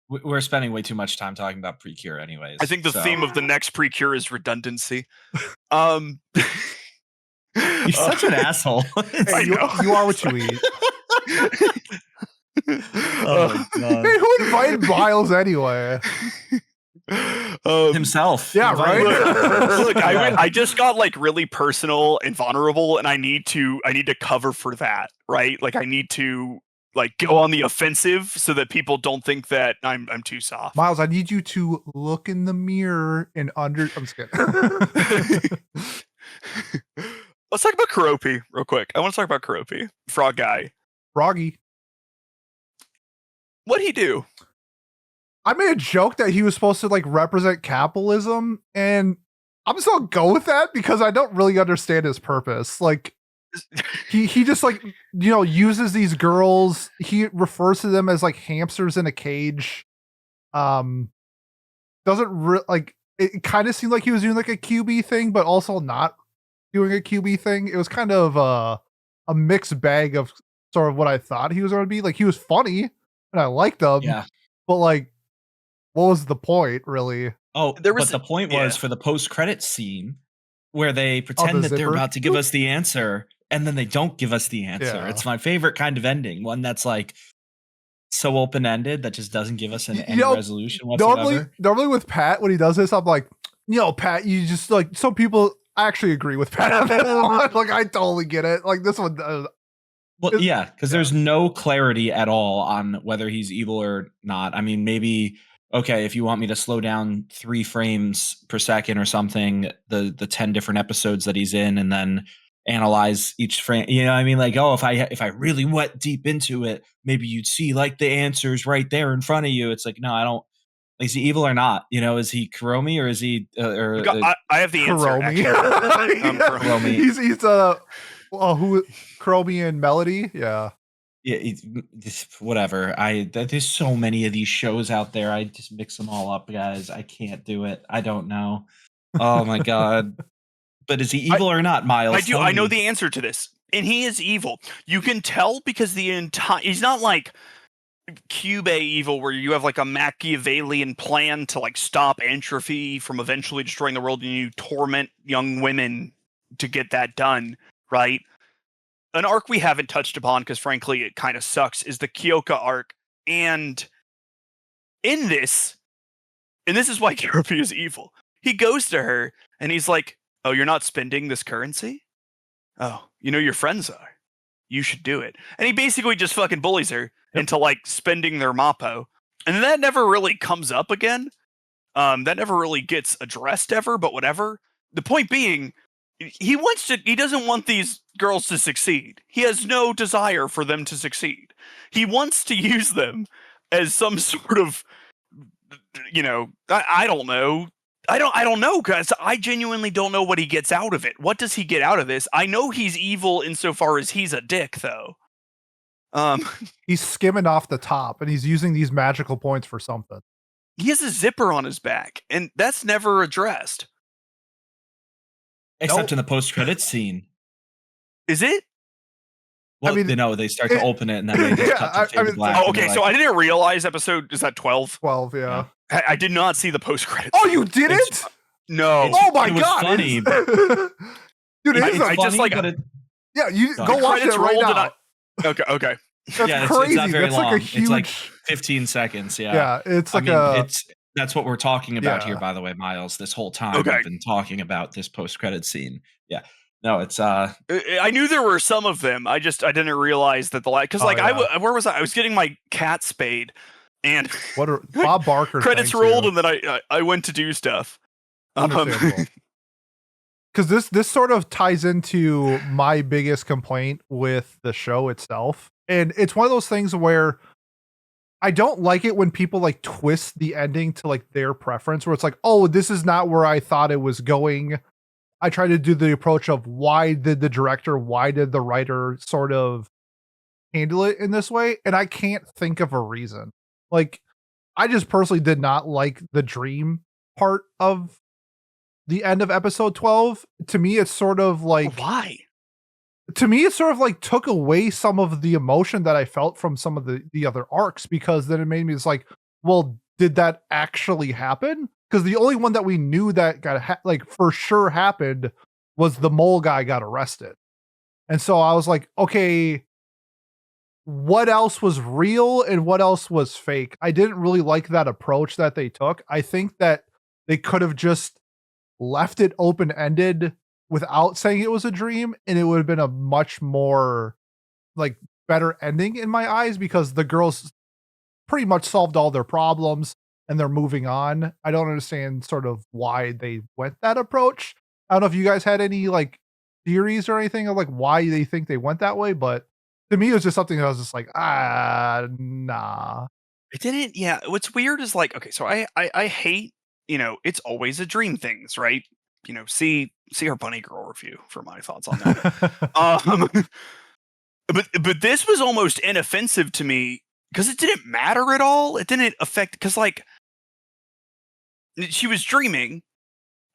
We're spending way too much time talking about Precure anyways. I think the theme of the next Precure is redundancy. You're such an asshole. Hey, you are what you eat. Oh my god. Hey, who invited Miles anyway? Himself. Yeah, right. Look, I just got like really personal and vulnerable, and I need to cover for that, right? Like I need to like go on the offensive so that people don't think that I'm too soft. Miles, I need you to look in the mirror and I'm just kidding. Let's talk about Keroppe real quick. I want to talk about Keroppe, frog guy. Froggy. What'd he do? I made a joke that he was supposed to like represent capitalism, and I'm just gonna go with that because I don't really understand his purpose. Like he just like, you know, uses these girls. He refers to them as like hamsters in a cage. Doesn't like it kind of seemed like he was doing like a QB thing, but also not doing a QB thing. It was kind of a mixed bag of sort of what I thought he was going to be. Like he was funny and I liked him. Yeah. But like, what was the point, really? Oh, but the point was for the post-credit scene where they pretend that they're about to give us the answer, and then they don't give us the answer. Yeah. It's my favorite kind of ending, one that's like so open-ended that just doesn't give us any resolution whatsoever. Normally with Pat, when he does this, I'm like, Pat, you just like some people. I actually agree with Pat on that one. Like, I totally get it. Like this one. Well, yeah, because there's no clarity at all on whether he's evil or not. I mean, maybe, okay, if you want me to slow down 3 frames per second or something, the 10 different episodes that he's in, and then analyze each frame. You know what I mean? Like, oh, if I really went deep into it, maybe you'd see like the answers right there in front of you. It's like, no, I don't. Is he evil or not? You know, is he Keroppe or is he? I have the answer. Keroppe. He's who Keroppe and Melody? Yeah. Yeah, whatever. There's so many of these shows out there. I just mix them all up, guys. I can't do it. I don't know. Oh my god. But is he evil or not, Miles? I do. I know the answer to this, and he is evil. You can tell because he's not like Cube evil, where you have like a Machiavellian plan to like stop entropy from eventually destroying the world, and you torment young women to get that done, right? An arc we haven't touched upon because frankly it kind of sucks is the Choco arc, and in this is why Keroppe is evil. He goes to her and he's like, "Oh, you're not spending this currency? Oh, you know your friends are. You should do it." And he basically just fucking bullies her into like spending their Mappo. And that never really comes up again. That never really gets addressed ever, but whatever. The point being, he doesn't want these girls to succeed. He has no desire for them to succeed. He wants to use them as some sort of, I don't know. I don't know, guys. I genuinely don't know what he gets out of it. What does he get out of this? I know he's evil insofar as he's a dick, though. He's skimming off the top, and he's using these magical points for something. He has a zipper on his back, and that's never addressed. Except in the post-credits scene. Is it? Well, they start to open it, and then they just cut to black. Oh, okay. So I didn't realize is that 12? 12, yeah. I did not see the post-credits. Oh, you didn't? No. Oh my god! Funny. Dude, I just like yeah. You go watch it right now. Okay. That's crazy. It's not very That's long. like a huge. It's like 15 seconds. Yeah. Yeah, it's like that's what we're talking about here, by the way, Miles. This whole time I've been talking about this post-credit scene. Yeah. No, it's I knew there were some of them. I didn't realize that because where was I? I was getting my cat spayed, and What are Bob Barker? credits rolled, and then I went to do stuff. Understandable. Because this sort of ties into my biggest complaint with the show itself, and it's one of those things where I don't like it when people like twist the ending to like their preference, where it's like, oh, this is not where I thought it was going. I try to do the approach of why did the writer sort of handle it in this way, and I can't think of a reason. Like, I just personally did not like the dream part of the end of episode 12. To me, it's sort of like, why? To me, it sort of like took away some of the emotion that I felt from some of the other arcs, because then it made me just like, well, did that actually happen? Because the only one that we knew that got like for sure happened was the mole guy got arrested. And so I was like, okay, what else was real and what else was fake? I didn't really like that approach that they took. I think that they could have just left it open-ended without saying it was a dream, and it would have been a much more like better ending in my eyes, because the girls pretty much solved all their problems and they're moving on. I don't understand sort of why they went that approach. I don't know if you guys had any like theories or anything of like why they think they went that way, but to me it was just something that I was just like, nah. It didn't. Yeah. What's weird is like, okay, so I hate, it's always a dream things, right? See our Bunny Girl review for my thoughts on that. But this was almost inoffensive to me because it didn't matter at all. It didn't affect, because like she was dreaming,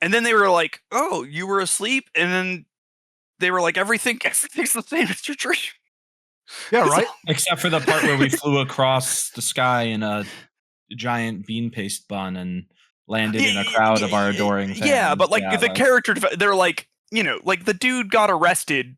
and then they were like, "Oh, you were asleep," and then they were like, everything's the same as your dream." Yeah, right. Except for the part where we flew across the sky in a giant bean paste bun and landed in a crowd of our adoring fans. Yeah, but like the character, they're like, like the dude got arrested,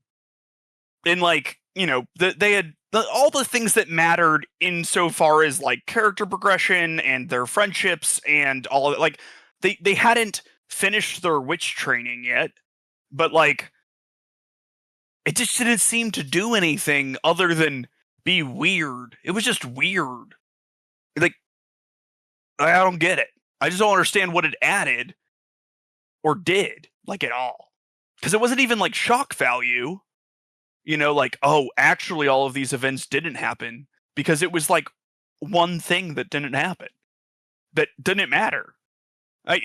and like, they had all the things that mattered insofar as like character progression and their friendships and all of it. Like they hadn't finished their witch training yet, but like it just didn't seem to do anything other than be weird. It was just weird. Like, I don't get it. I just don't understand what it added or did, like, at all. Because it wasn't even like shock value, like, oh, actually all of these events didn't happen, because it was like one thing that didn't happen that didn't matter. I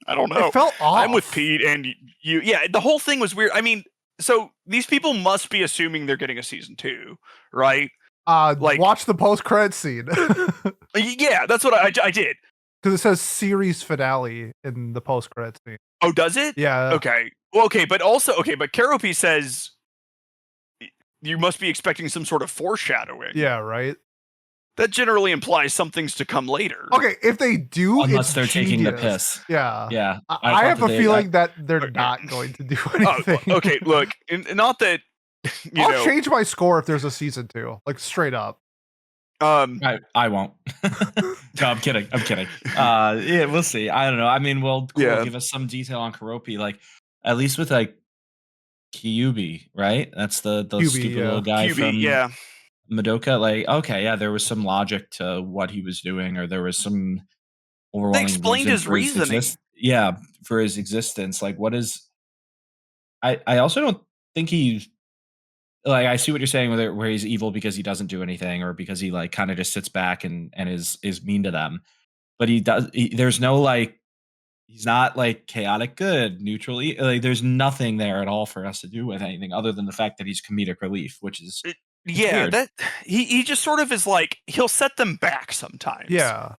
don't know. It felt off. I'm with Pete and you. Yeah, the whole thing was weird. I mean, so these people must be assuming they're getting a season 2, right? Like, watch the post-credit scene. Yeah, that's what I did. Because it says series finale in the post-credit scene. Oh, does it? Yeah. Okay. Well, okay, but Keroppe says you must be expecting some sort of foreshadowing. Yeah, right. That generally implies something's to come later. Okay, if they do, unless they're genius. taking the piss. Yeah. Yeah. I have a feeling that they're not going to do anything. Okay, look, not that I'll change my score if there's a season 2, like straight up. I won't. No, I'm kidding. Yeah, we'll see. I don't know. I mean, well, cool. Yeah. Give us some detail on Keroppe, like at least with like Kyubi, right? That's the stupid little guy from Madoka. Like, okay, yeah, there was some logic to what he was doing, or there was some overwhelming. They explained his reasoning. For his existence. Like, what is? I also don't think he's. Like, I see what you're saying where he's evil because he doesn't do anything, or because he like kind of just sits back and is mean to them. But there's no like, he's not like chaotic good, neutrally. Like, there's nothing there at all for us to do with anything other than the fact that he's comedic relief, which is weird. That he just sort of is like, he'll set them back sometimes. Yeah.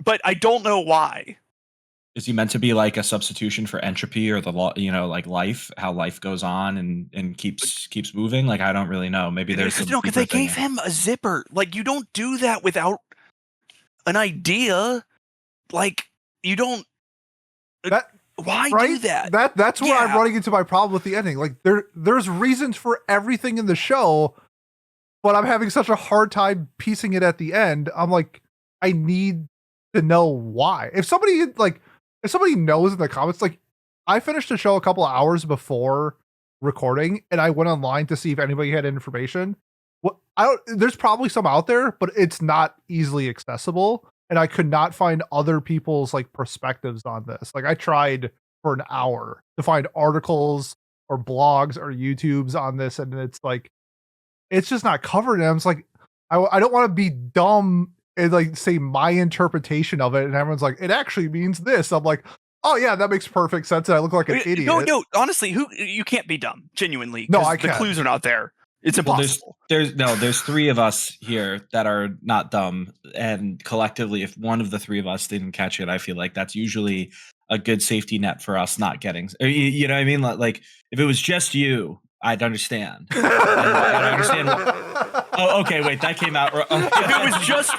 But I don't know why. Is he meant to be like a substitution for entropy or the law, like life, how life goes on and keeps moving? Like, I don't really know. Maybe there's because they gave him a zipper. Like, you don't do that without an idea. Like, you don't. Why do that? That's where I'm running into my problem with the ending. Like, there's reasons for everything in the show, but I'm having such a hard time piecing it at the end. I'm like, I need to know why. If somebody knows in the comments, like, I finished the show a couple of hours before recording, and I went online to see if anybody had information. There's probably some out there, but it's not easily accessible, and I could not find other people's like perspectives on this. Like I tried for an hour to find articles or blogs or YouTubes on this, and it's like it's just not covered. And I'm just like, I don't want to be dumb and like say my interpretation of it, and everyone's like, it actually means this. I'm like, oh yeah, that makes perfect sense. And I look like an idiot. No, honestly, you can't be dumb, genuinely. No, I the can't. clues are not there. It's impossible. There's three of us here that are not dumb, and collectively, if one of the three of us didn't catch it, I feel like that's usually a good safety net for us not getting. You know what I mean? Like if it was just you, I'd understand. I'd understand. Oh, okay, wait, that came out. If it was just.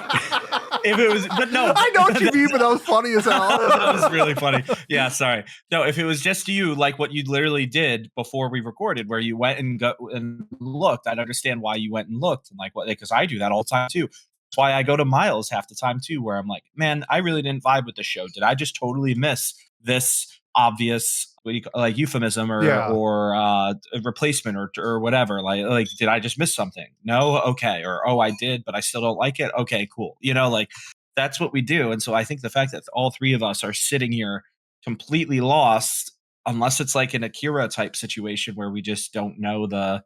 If it was, but no, I know what you mean, but that was funny as hell. That was really funny. Yeah, sorry. No, if it was just you, like what you literally did before we recorded, where you went and looked, I'd understand why you went and looked, and like what, because I do that all the time too. That's why I go to Miles half the time too, where I'm like, man, I really didn't vibe with the show. Did I just totally miss this obvious like euphemism or a replacement or whatever? Like did I just miss something? No, okay, or oh, I did, but I still don't like it. Okay, cool. You know, like that's what we do. And so I think the fact that all three of us are sitting here completely lost, unless it's like an Akira type situation where we just don't know the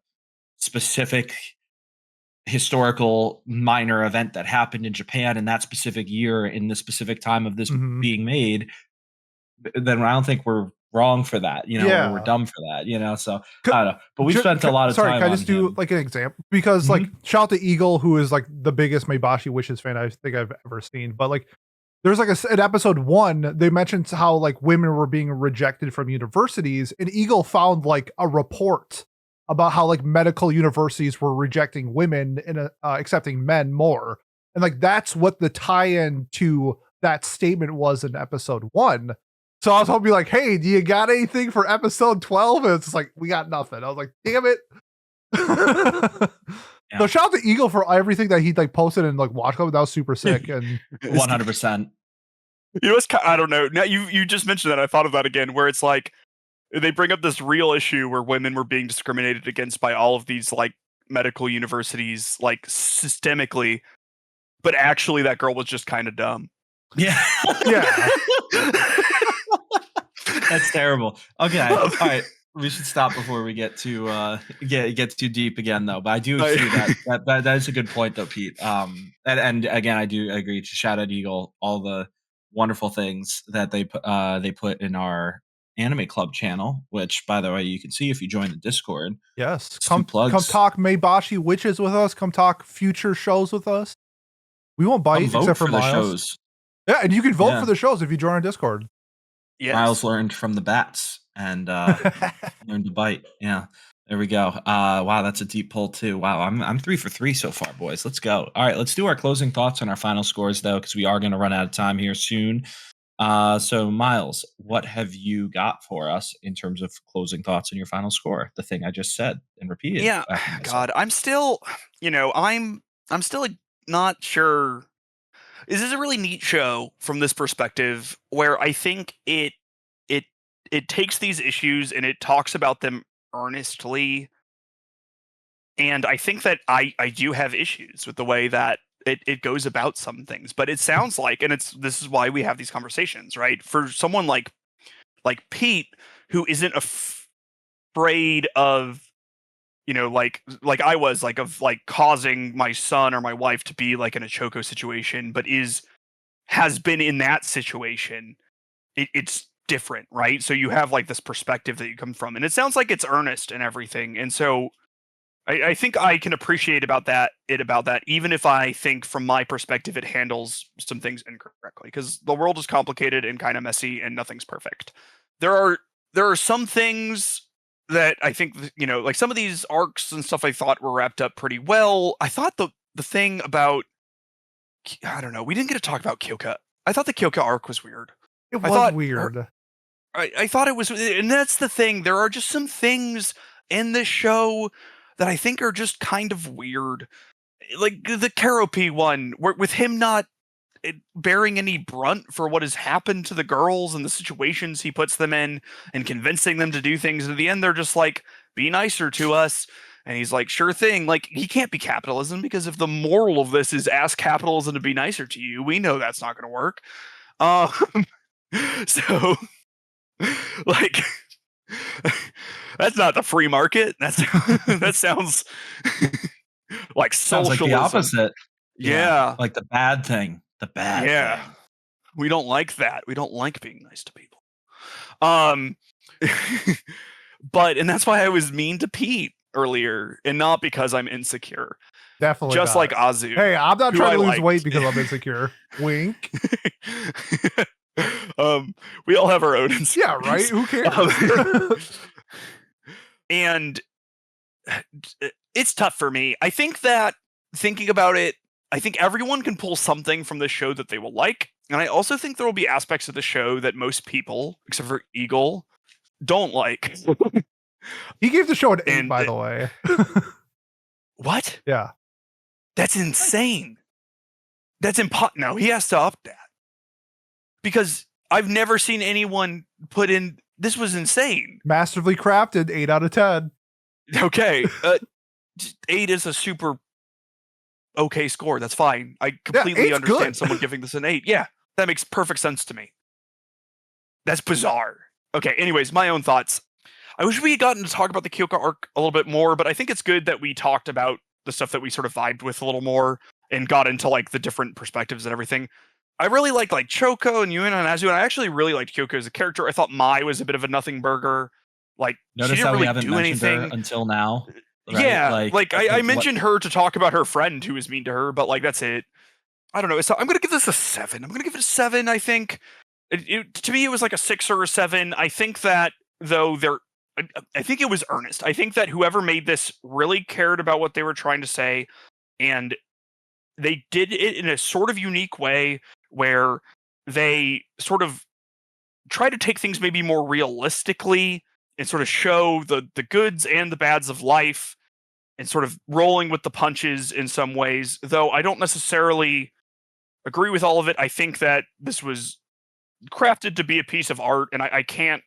specific historical minor event that happened in Japan in that specific year in the specific time of this being made, then I don't think we're wrong for that, you know, or we're dumb for that, you know. So I don't know, but we spent a lot of time. Sorry, can I just do like an example? Because like shout out to Eagle, who is like the biggest Maebashi Witches fan I think I've ever seen. But like there's like in episode 1, they mentioned how like women were being rejected from universities, and Eagle found like a report about how like medical universities were rejecting women and accepting men more. And like that's what the tie-in to that statement was in episode 1. So I was hoping to be like, hey, do you got anything for episode 12? And it's like, we got nothing. I was like, damn it. So shout out to Eagle for everything that he like posted and like Watch Club. That was super sick. And 100%. You know, I don't know. Now you just mentioned that. I thought of that again, where it's like they bring up this real issue where women were being discriminated against by all of these like medical universities, like systemically, but actually that girl was just kind of dumb. Yeah. Yeah. That's terrible. Okay. All right. We should stop before we get too get too deep again, though. But I do see that is a good point, though, Pete. And again, I do agree. Shout out Eagle, all the wonderful things that they put in our anime club channel, which, by the way, you can see if you join the Discord. Yes, come talk Maebashi Witches with us. Come talk future shows with us. We won't bite except for the Miles. shows. Yeah, and you can vote for the shows if you join our Discord. Yes. Miles learned from the bats and learned to bite. Yeah, there we go. Wow, that's a deep pull too. Wow, I'm 3 for 3 so far, boys. Let's go. All right, let's do our closing thoughts on our final scores though, because we are going to run out of time here soon. So Miles, what have you got for us in terms of closing thoughts on your final score? The thing I just said and repeated. Yeah, God, I'm still, I'm still not sure. This is a really neat show from this perspective, where I think it takes these issues and it talks about them earnestly. And I think that I do have issues with the way that it goes about some things, but it sounds like, and this is why we have these conversations, right? For someone like Pete, who isn't afraid of, like I was, like, of like causing my son or my wife to be like in a Choco situation, but has been in that situation, it's different, right? So you have like this perspective that you come from, and it sounds like it's earnest and everything, and so I think I can appreciate about that, even if I think from my perspective it handles some things incorrectly, because the world is complicated and kind of messy and nothing's perfect. There are some things that I think, like some of these arcs and stuff I thought were wrapped up pretty well. I thought the thing about, I don't know, we didn't get to talk about Kyoka. I thought the Kyoka arc was weird. It was weird. I thought it was, and that's the thing. There are just some things in this show that I think are just kind of weird. Like the Keroppe one, with him not bearing any brunt for what has happened to the girls and the situations he puts them in and convincing them to do things. And at the end, they're just like, be nicer to us. And he's like, sure thing. Like, he can't be capitalism, because if the moral of this is ask capitalism to be nicer to you, we know that's not going to work. So, like, that's not the free market. That sounds like Sounds socialism. like the opposite. Yeah. Like the bad thing. The bad thing. We don't like that. We don't like being nice to people. And that's why I was mean to Pete earlier, and not because I'm insecure. Definitely just not. like Azu. Hey, I'm not trying to lose liked. weight because I'm insecure. Wink. We all have our own insecurities. Yeah, right? Who cares? And it's tough for me. I think that, thinking about it, I think everyone can pull something from the show that they will like. And I also think there will be aspects of the show that most people, except for Eagle, don't like. He gave the show an 8, by the way. What? Yeah. That's insane. That's no, he has to up that. Because I've never seen anyone put in, this was insane. Masterfully crafted, 8 out of 10. Okay. 8 is a super okay score. That's fine. I completely understand good. Someone giving this an 8. Yeah, that makes perfect sense to me. That's bizarre. Okay, anyways, my own thoughts. I wish we had gotten to talk about the Kyoko arc a little bit more, but I think it's good that we talked about the stuff that we sort of vibed with a little more and got into like the different perspectives and everything. I really liked like Choco and Yuna and Azu, and I actually really liked Kyoko as a character. I thought Mai was a bit of a nothing burger. Like, notice she didn't how really we haven't do mentioned anything her until now. Right? Yeah, like I mentioned her to talk about her friend who was mean to her, but like that's it. I don't know. So I'm gonna give this a 7. I'm gonna give it a 7. I think to me it was like a 6 or a 7. I think that though I think it was earnest. I think that whoever made this really cared about what they were trying to say, and they did it in a sort of unique way where they sort of try to take things maybe more realistically and sort of show the goods and the bads of life and sort of rolling with the punches in some ways, though I don't necessarily agree with all of it. I think that this was crafted to be a piece of art, and I can't,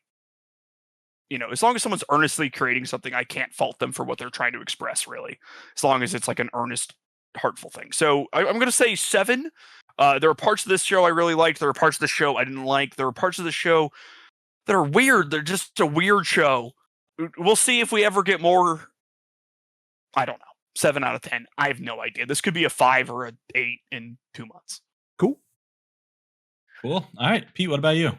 as long as someone's earnestly creating something, I can't fault them for what they're trying to express, really, as long as it's like an earnest, heartful thing. So I'm going to say 7. There are parts of this show I really liked. There are parts of the show I didn't like. There are parts of the show that are weird. They're just a weird show. We'll see if we ever get more. I don't know. 7 out of 10. I have no idea. This could be a 5 or an 8 in 2 months. Cool. All right, Pete, what about you?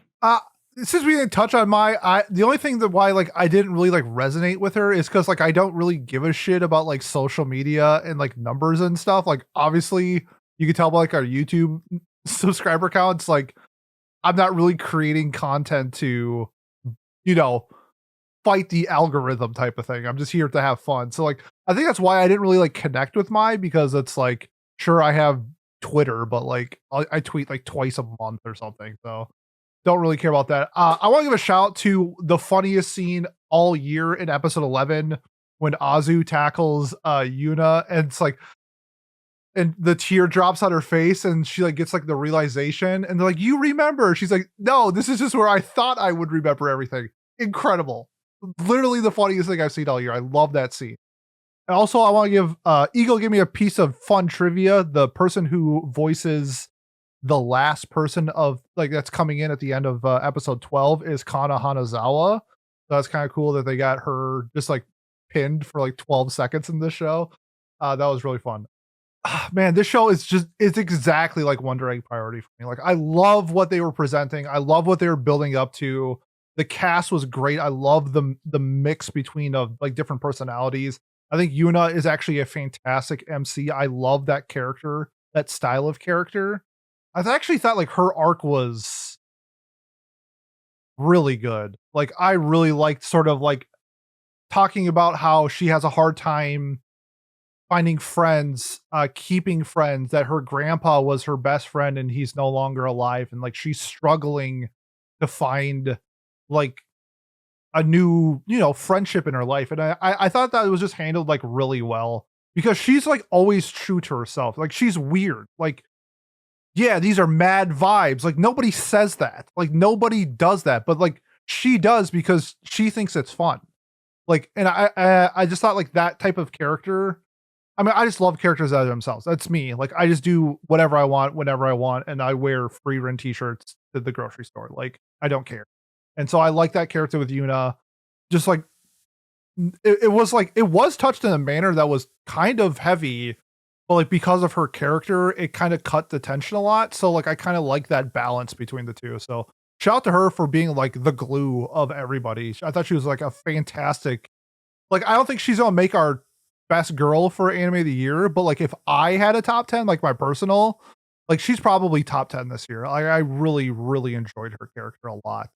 Since we didn't touch on the only thing that why like I didn't really like resonate with her is because like I don't really give a shit about like social media and like numbers and stuff. Like obviously you can tell by like our YouTube subscriber counts, like I'm not really creating content to, fight the algorithm type of thing. I'm just here to have fun. So like I think that's why I didn't really like connect with because it's like, sure, I have Twitter, but like I tweet like twice a month or something. So don't really care about that. I want to give a shout out to the funniest scene all year in episode 11 when Azu tackles Yuna, and it's like, and the tear drops on her face and she like gets like the realization and they're like, you remember? She's like, no, this is just where I thought I would remember everything. Incredible. Literally the funniest thing I've seen all year. I love that scene. And also I want to give Eagle give me a piece of fun trivia. The person who voices the last person of like that's coming in at the end of episode 12 is Kana Hanazawa. So that's kind of cool that they got her just like pinned for like 12 seconds in this show. That was really fun. Man, this show is it's exactly like Wonder Egg priority for me. Like I love what they were presenting. I love what they were building up to. The cast was great. I love the mix between of like different personalities. I think Yuna is actually a fantastic MC. I love that character, that style of character. I actually thought like her arc was really good. Like I really liked sort of like talking about how she has a hard time finding friends, keeping friends, that her grandpa was her best friend and he's no longer alive. And like, she's struggling to find like a new, friendship in her life. And I thought that it was just handled like really well because she's like always true to herself. Like she's weird. Like yeah, these are mad vibes. Like nobody says that. Like nobody does that, but like she does because she thinks it's fun. Like, and I just thought like that type of character. I mean, I just love characters out of themselves. That's me. Like I just do whatever I want, whenever I want, and I wear free rent t-shirts to the grocery store. Like I don't care. And so I like that character with Yuna. Just like it was like it was touched in a manner that was kind of heavy, but like because of her character, it kind of cut the tension a lot. So like I kind of like that balance between the two. So shout out to her for being like the glue of everybody. I thought she was like a fantastic. Like I don't think she's gonna make our best girl for anime of the year, but like if I had a top 10, like my personal, like she's probably top 10 this year. I really, really enjoyed her character a lot.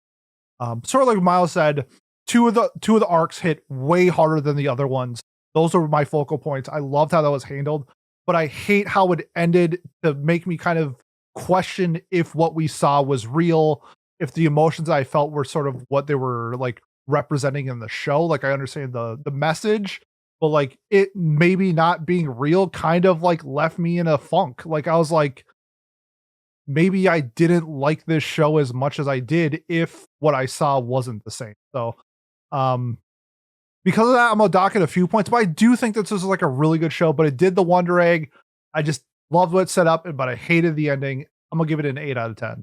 Sort of like Miles said, two of the arcs hit way harder than the other ones. Those are my focal points. I loved how that was handled, but I hate how it ended to make me kind of question if what we saw was real, if the emotions I felt were sort of what they were like representing in the show. Like I understand the message, but like it maybe not being real kind of like left me in a funk. Like I was like, maybe I didn't like this show as much as I did if what I saw wasn't the same. So, um, because of that, I'm gonna dock it a few points, but I do think this was like a really good show. But it did the Wonder Egg. I just loved what it set up, but I hated the ending. I'm gonna give it an 8 out of 10.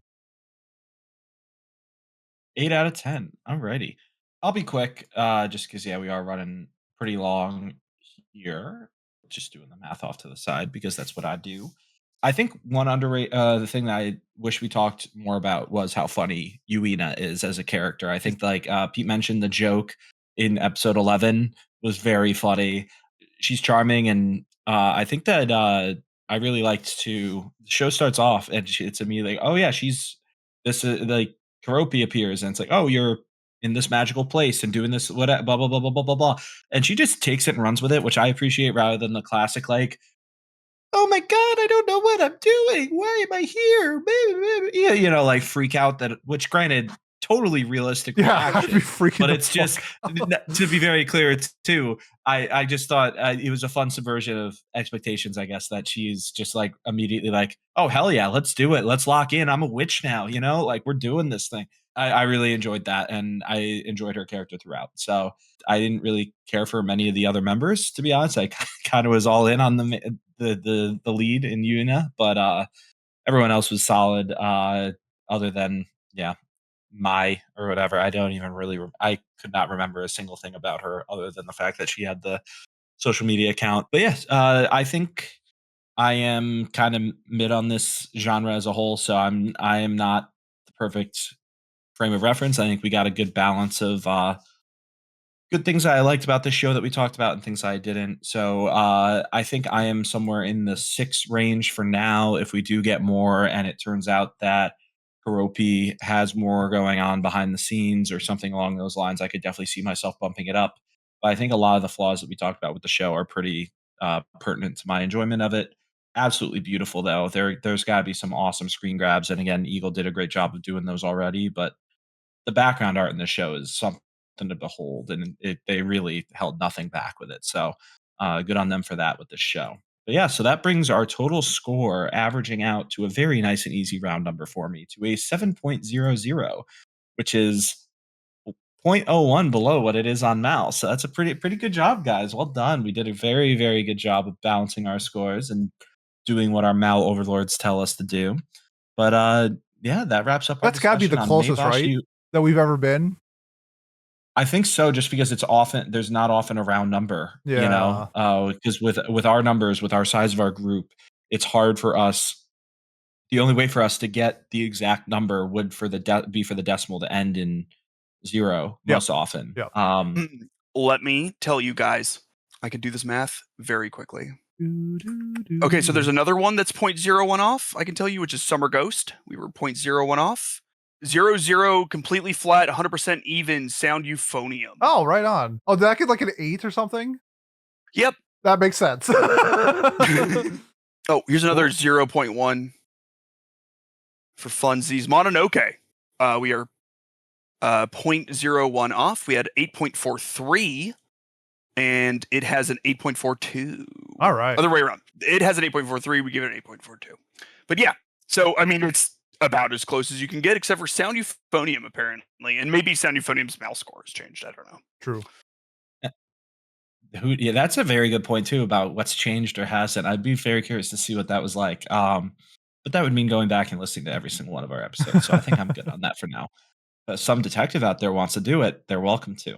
8 out of 10. Alrighty. I'll be quick, just because yeah, we are running pretty long here. Just doing the math off to the side because that's what I do. I think one underrate the thing that I wish we talked more about was how funny Yuina is as a character. I think like Pete mentioned the joke in episode 11 was very funny. She's charming, and I think that I really liked to. The show starts off and it's immediately like, oh yeah, she's this like Keroppe appears and it's like, oh, you're in this magical place and doing this what blah blah blah blah blah blah blah, and she just takes it and runs with it, which I appreciate rather than the classic like, oh my god, I don't know what I'm doing. Why am I here? Yeah, like freak out that, which granted, totally realistic Yeah, I'd reaction. be freaking But the it's just fuck to be very clear, it's too. I just thought it was a fun subversion of expectations. I guess that she's just like immediately like, oh hell yeah, let's do it. Let's lock in. I'm a witch now. Like we're doing this thing. I really enjoyed that, and I enjoyed her character throughout. So I didn't really care for many of the other members, to be honest. I kind of was all in on the lead in Yuna, but everyone else was solid. Other than yeah, Mai or whatever. I don't even really. I could not remember a single thing about her other than the fact that she had the social media account. But yes, I think I am kind of mid on this genre as a whole. So I am not the perfect frame of reference. I think we got a good balance of good things that I liked about this show that we talked about and things I didn't. So I think I am somewhere in the 6 range for now. If we do get more and it turns out that Keroppe has more going on behind the scenes or something along those lines, I could definitely see myself bumping it up. But I think a lot of the flaws that we talked about with the show are pretty pertinent to my enjoyment of it. Absolutely beautiful though. There's got to be some awesome screen grabs, and again, Eagle did a great job of doing those already. But the background art in the show is something to behold, and they really held nothing back with it. So good on them for that with this show. But yeah, so that brings our total score averaging out to a very nice and easy round number for me to a 7.00, which is zero point zero 0.01 below what it is on Mal. So that's a pretty good job, guys. Well done. We did a very, very good job of balancing our scores and doing what our Mal overlords tell us to do. But yeah, that wraps up our That's got to be the discussion on closest, right? Maebashi. That we've ever been. I think so, just because there's not often a round number, Yeah. because with our numbers, with our size of our group, it's hard for us. The only way for us to get the exact number would be for the decimal to end in 0 Yep. most often. Yep. Let me tell you guys, I can do this math very quickly. Okay, so there's another one that's 0.01 off, I can tell you, which is Summer Ghost. We were 0.01 off. 0 completely flat, 100% even, Sound Euphonium. Oh, right on. Oh, did that get like an 8 or something? Yep. That makes sense. Oh, here's another 0.1 for funsies. Mononoke. We are 0.01 off. We had 8.43, and it has an 8.42. All right. Other way around. It has an 8.43. We give it an 8.42. But yeah, So, I mean, it's about as close as you can get, except for Sound Euphonium, apparently. And maybe Sound Euphonium's mouse score has changed. I don't know. True. Yeah, that's a very good point too about what's changed or hasn't. I'd be very curious to see what that was like. But that would mean going back and listening to every single one of our episodes. So I think I'm good on that for now. But if some detective out there wants to do it, they're welcome to.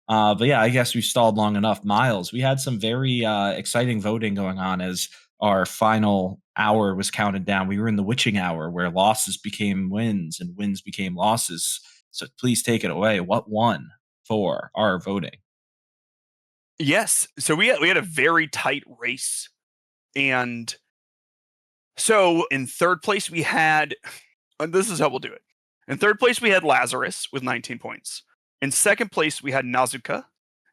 But yeah, I guess we stalled long enough. Miles, we had some very exciting voting going on as our final hour was counted down. We were in the witching hour where losses became wins and wins became losses. So please take it away. What won for our voting? Yes. So we had a very tight race. And so in third place, we had, and this is how we'll do it. In third place, we had Lazarus with 19 points. In second place, we had Nazuka.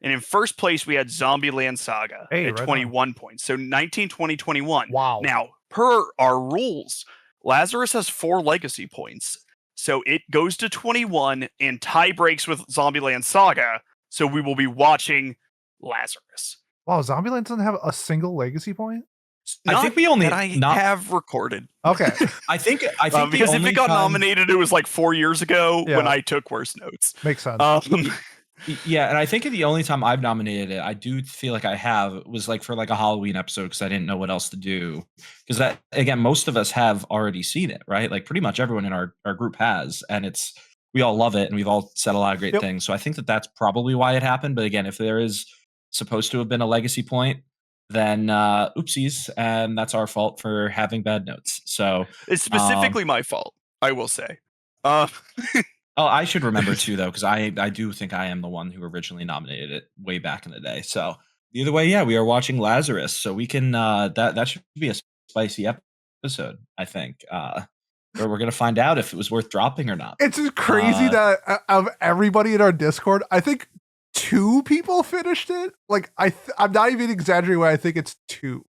And in first place, we had Zombieland Saga at 21 points. So 19, 20, 21. Wow. Now, per our rules, Lazarus has 4 legacy points. So it goes to 21 and tie breaks with Zombieland Saga. So we will be watching Lazarus. Wow, Zombieland doesn't have a single legacy point? I think we only have recorded. Okay. I think because if it got nominated, it was like 4 years ago when I took worse notes. Makes sense. Yeah, and I think the only time I've nominated it, I do feel like I have, was like for like a Halloween episode because I didn't know what else to do. Because that, again, most of us have already seen it, right? Like pretty much everyone in our group has, and we all love it, and we've all said a lot of great things. So I think that's probably why it happened. But again, if there is supposed to have been a legacy point, then oopsies, and that's our fault for having bad notes. So it's specifically my fault, I will say. Oh, I should remember too, though, because I do think I am the one who originally nominated it way back in the day. So either way, yeah, we are watching Lazarus, so we can that should be a spicy episode, I think. Where we're gonna find out if it was worth dropping or not. It's just crazy that of everybody in our Discord, I think 2 people finished it. Like I'm not even exaggerating when I think it's 2.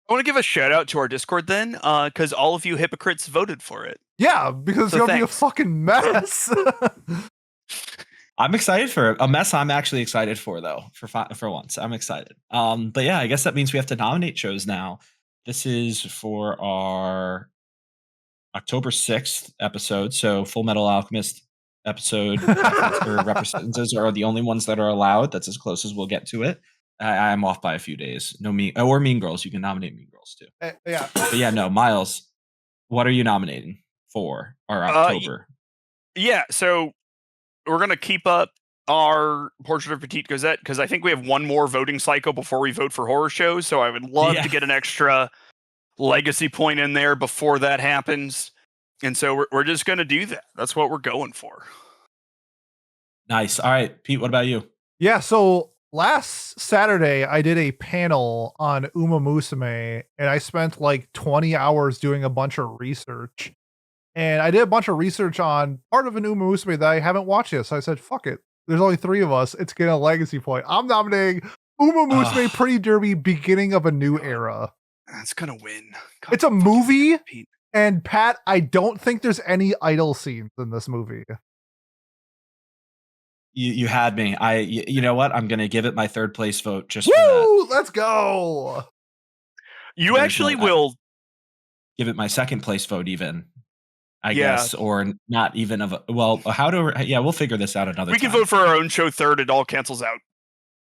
I want to give a shout out to our Discord then, because all of you hypocrites voted for it. Yeah, because it's gonna be a fucking mess. I'm excited for a mess. I'm actually excited for though. For once, I'm excited. But yeah, I guess that means we have to nominate shows now. This is for our October 6th episode. So Full Metal Alchemist episode or representatives are the only ones that are allowed. That's as close as we'll get to it. I'm off by a few days. No or Mean Girls. You can nominate Mean Girls too. Yeah. But yeah, no, Miles, what are you nominating for our October? Yeah, so we're gonna keep up our Portrait of Petite Cosette because I think we have one more voting cycle before we vote for horror shows. So I would love to get an extra legacy point in there before that happens. And so we're just gonna do that. That's what we're going for. Nice. All right, Pete, what about you? Yeah, so last Saturday, I did a panel on Uma Musume, and I spent like 20 hours doing a bunch of research. And I did a bunch of research on part of an Uma Musume that I haven't watched yet. So I said, fuck it. There's only 3 of us. It's getting a legacy point. I'm nominating Uma Musume Pretty Derby Beginning of a New Era. That's going to win. God, it's a movie. Pete. And Pat, I don't think there's any idol scenes in this movie. You had me. You know what? I'm gonna give it my 3rd place vote just for that. Let's go. You actually will give it my 2nd place vote, even. I guess, or not even of. We'll figure this out another time. We can vote for our own show 3rd. It all cancels out.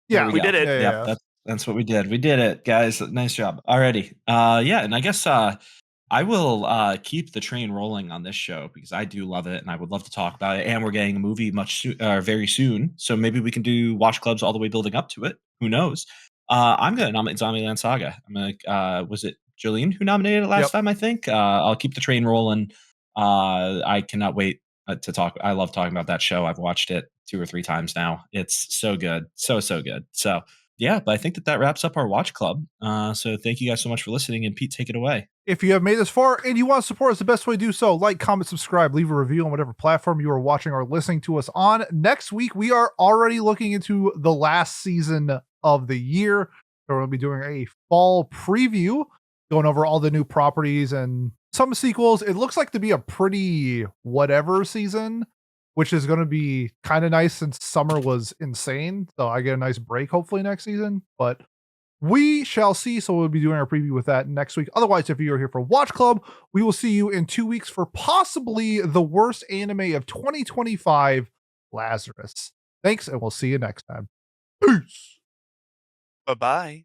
Yeah, we did it. Yeah. That's what we did. We did it, guys. Nice job. Alrighty. And I guess I will keep the train rolling on this show because I do love it and I would love to talk about it. And we're getting a movie very soon. So maybe we can do watch clubs all the way building up to it. Who knows? I'm going to nominate Zombieland Saga. I'm going to, was it Jolene who nominated it last time, I think? I'll keep the train rolling. I cannot wait to talk. I love talking about that show. I've watched it 2 or 3 times now. It's so good. So good. So yeah, but I think that wraps up our watch club. So thank you guys so much for listening, and Pete, take it away. If you have made this far and you want to support us, the best way to do so, like, comment, subscribe, leave a review on whatever platform you are watching or listening to us on. Next week, we are already looking into the last season of the year. So we're going to be doing a fall preview, going over all the new properties and some sequels. It looks like to be a pretty whatever season, which is going to be kind of nice since summer was insane. So I get a nice break, hopefully, next season. But we shall see. So we'll be doing our preview with that next week. Otherwise, if you're here for Watch Club, we will see you in 2 weeks for possibly the worst anime of 2025, Lazarus. Thanks, and we'll see you next time. Peace. Bye-bye.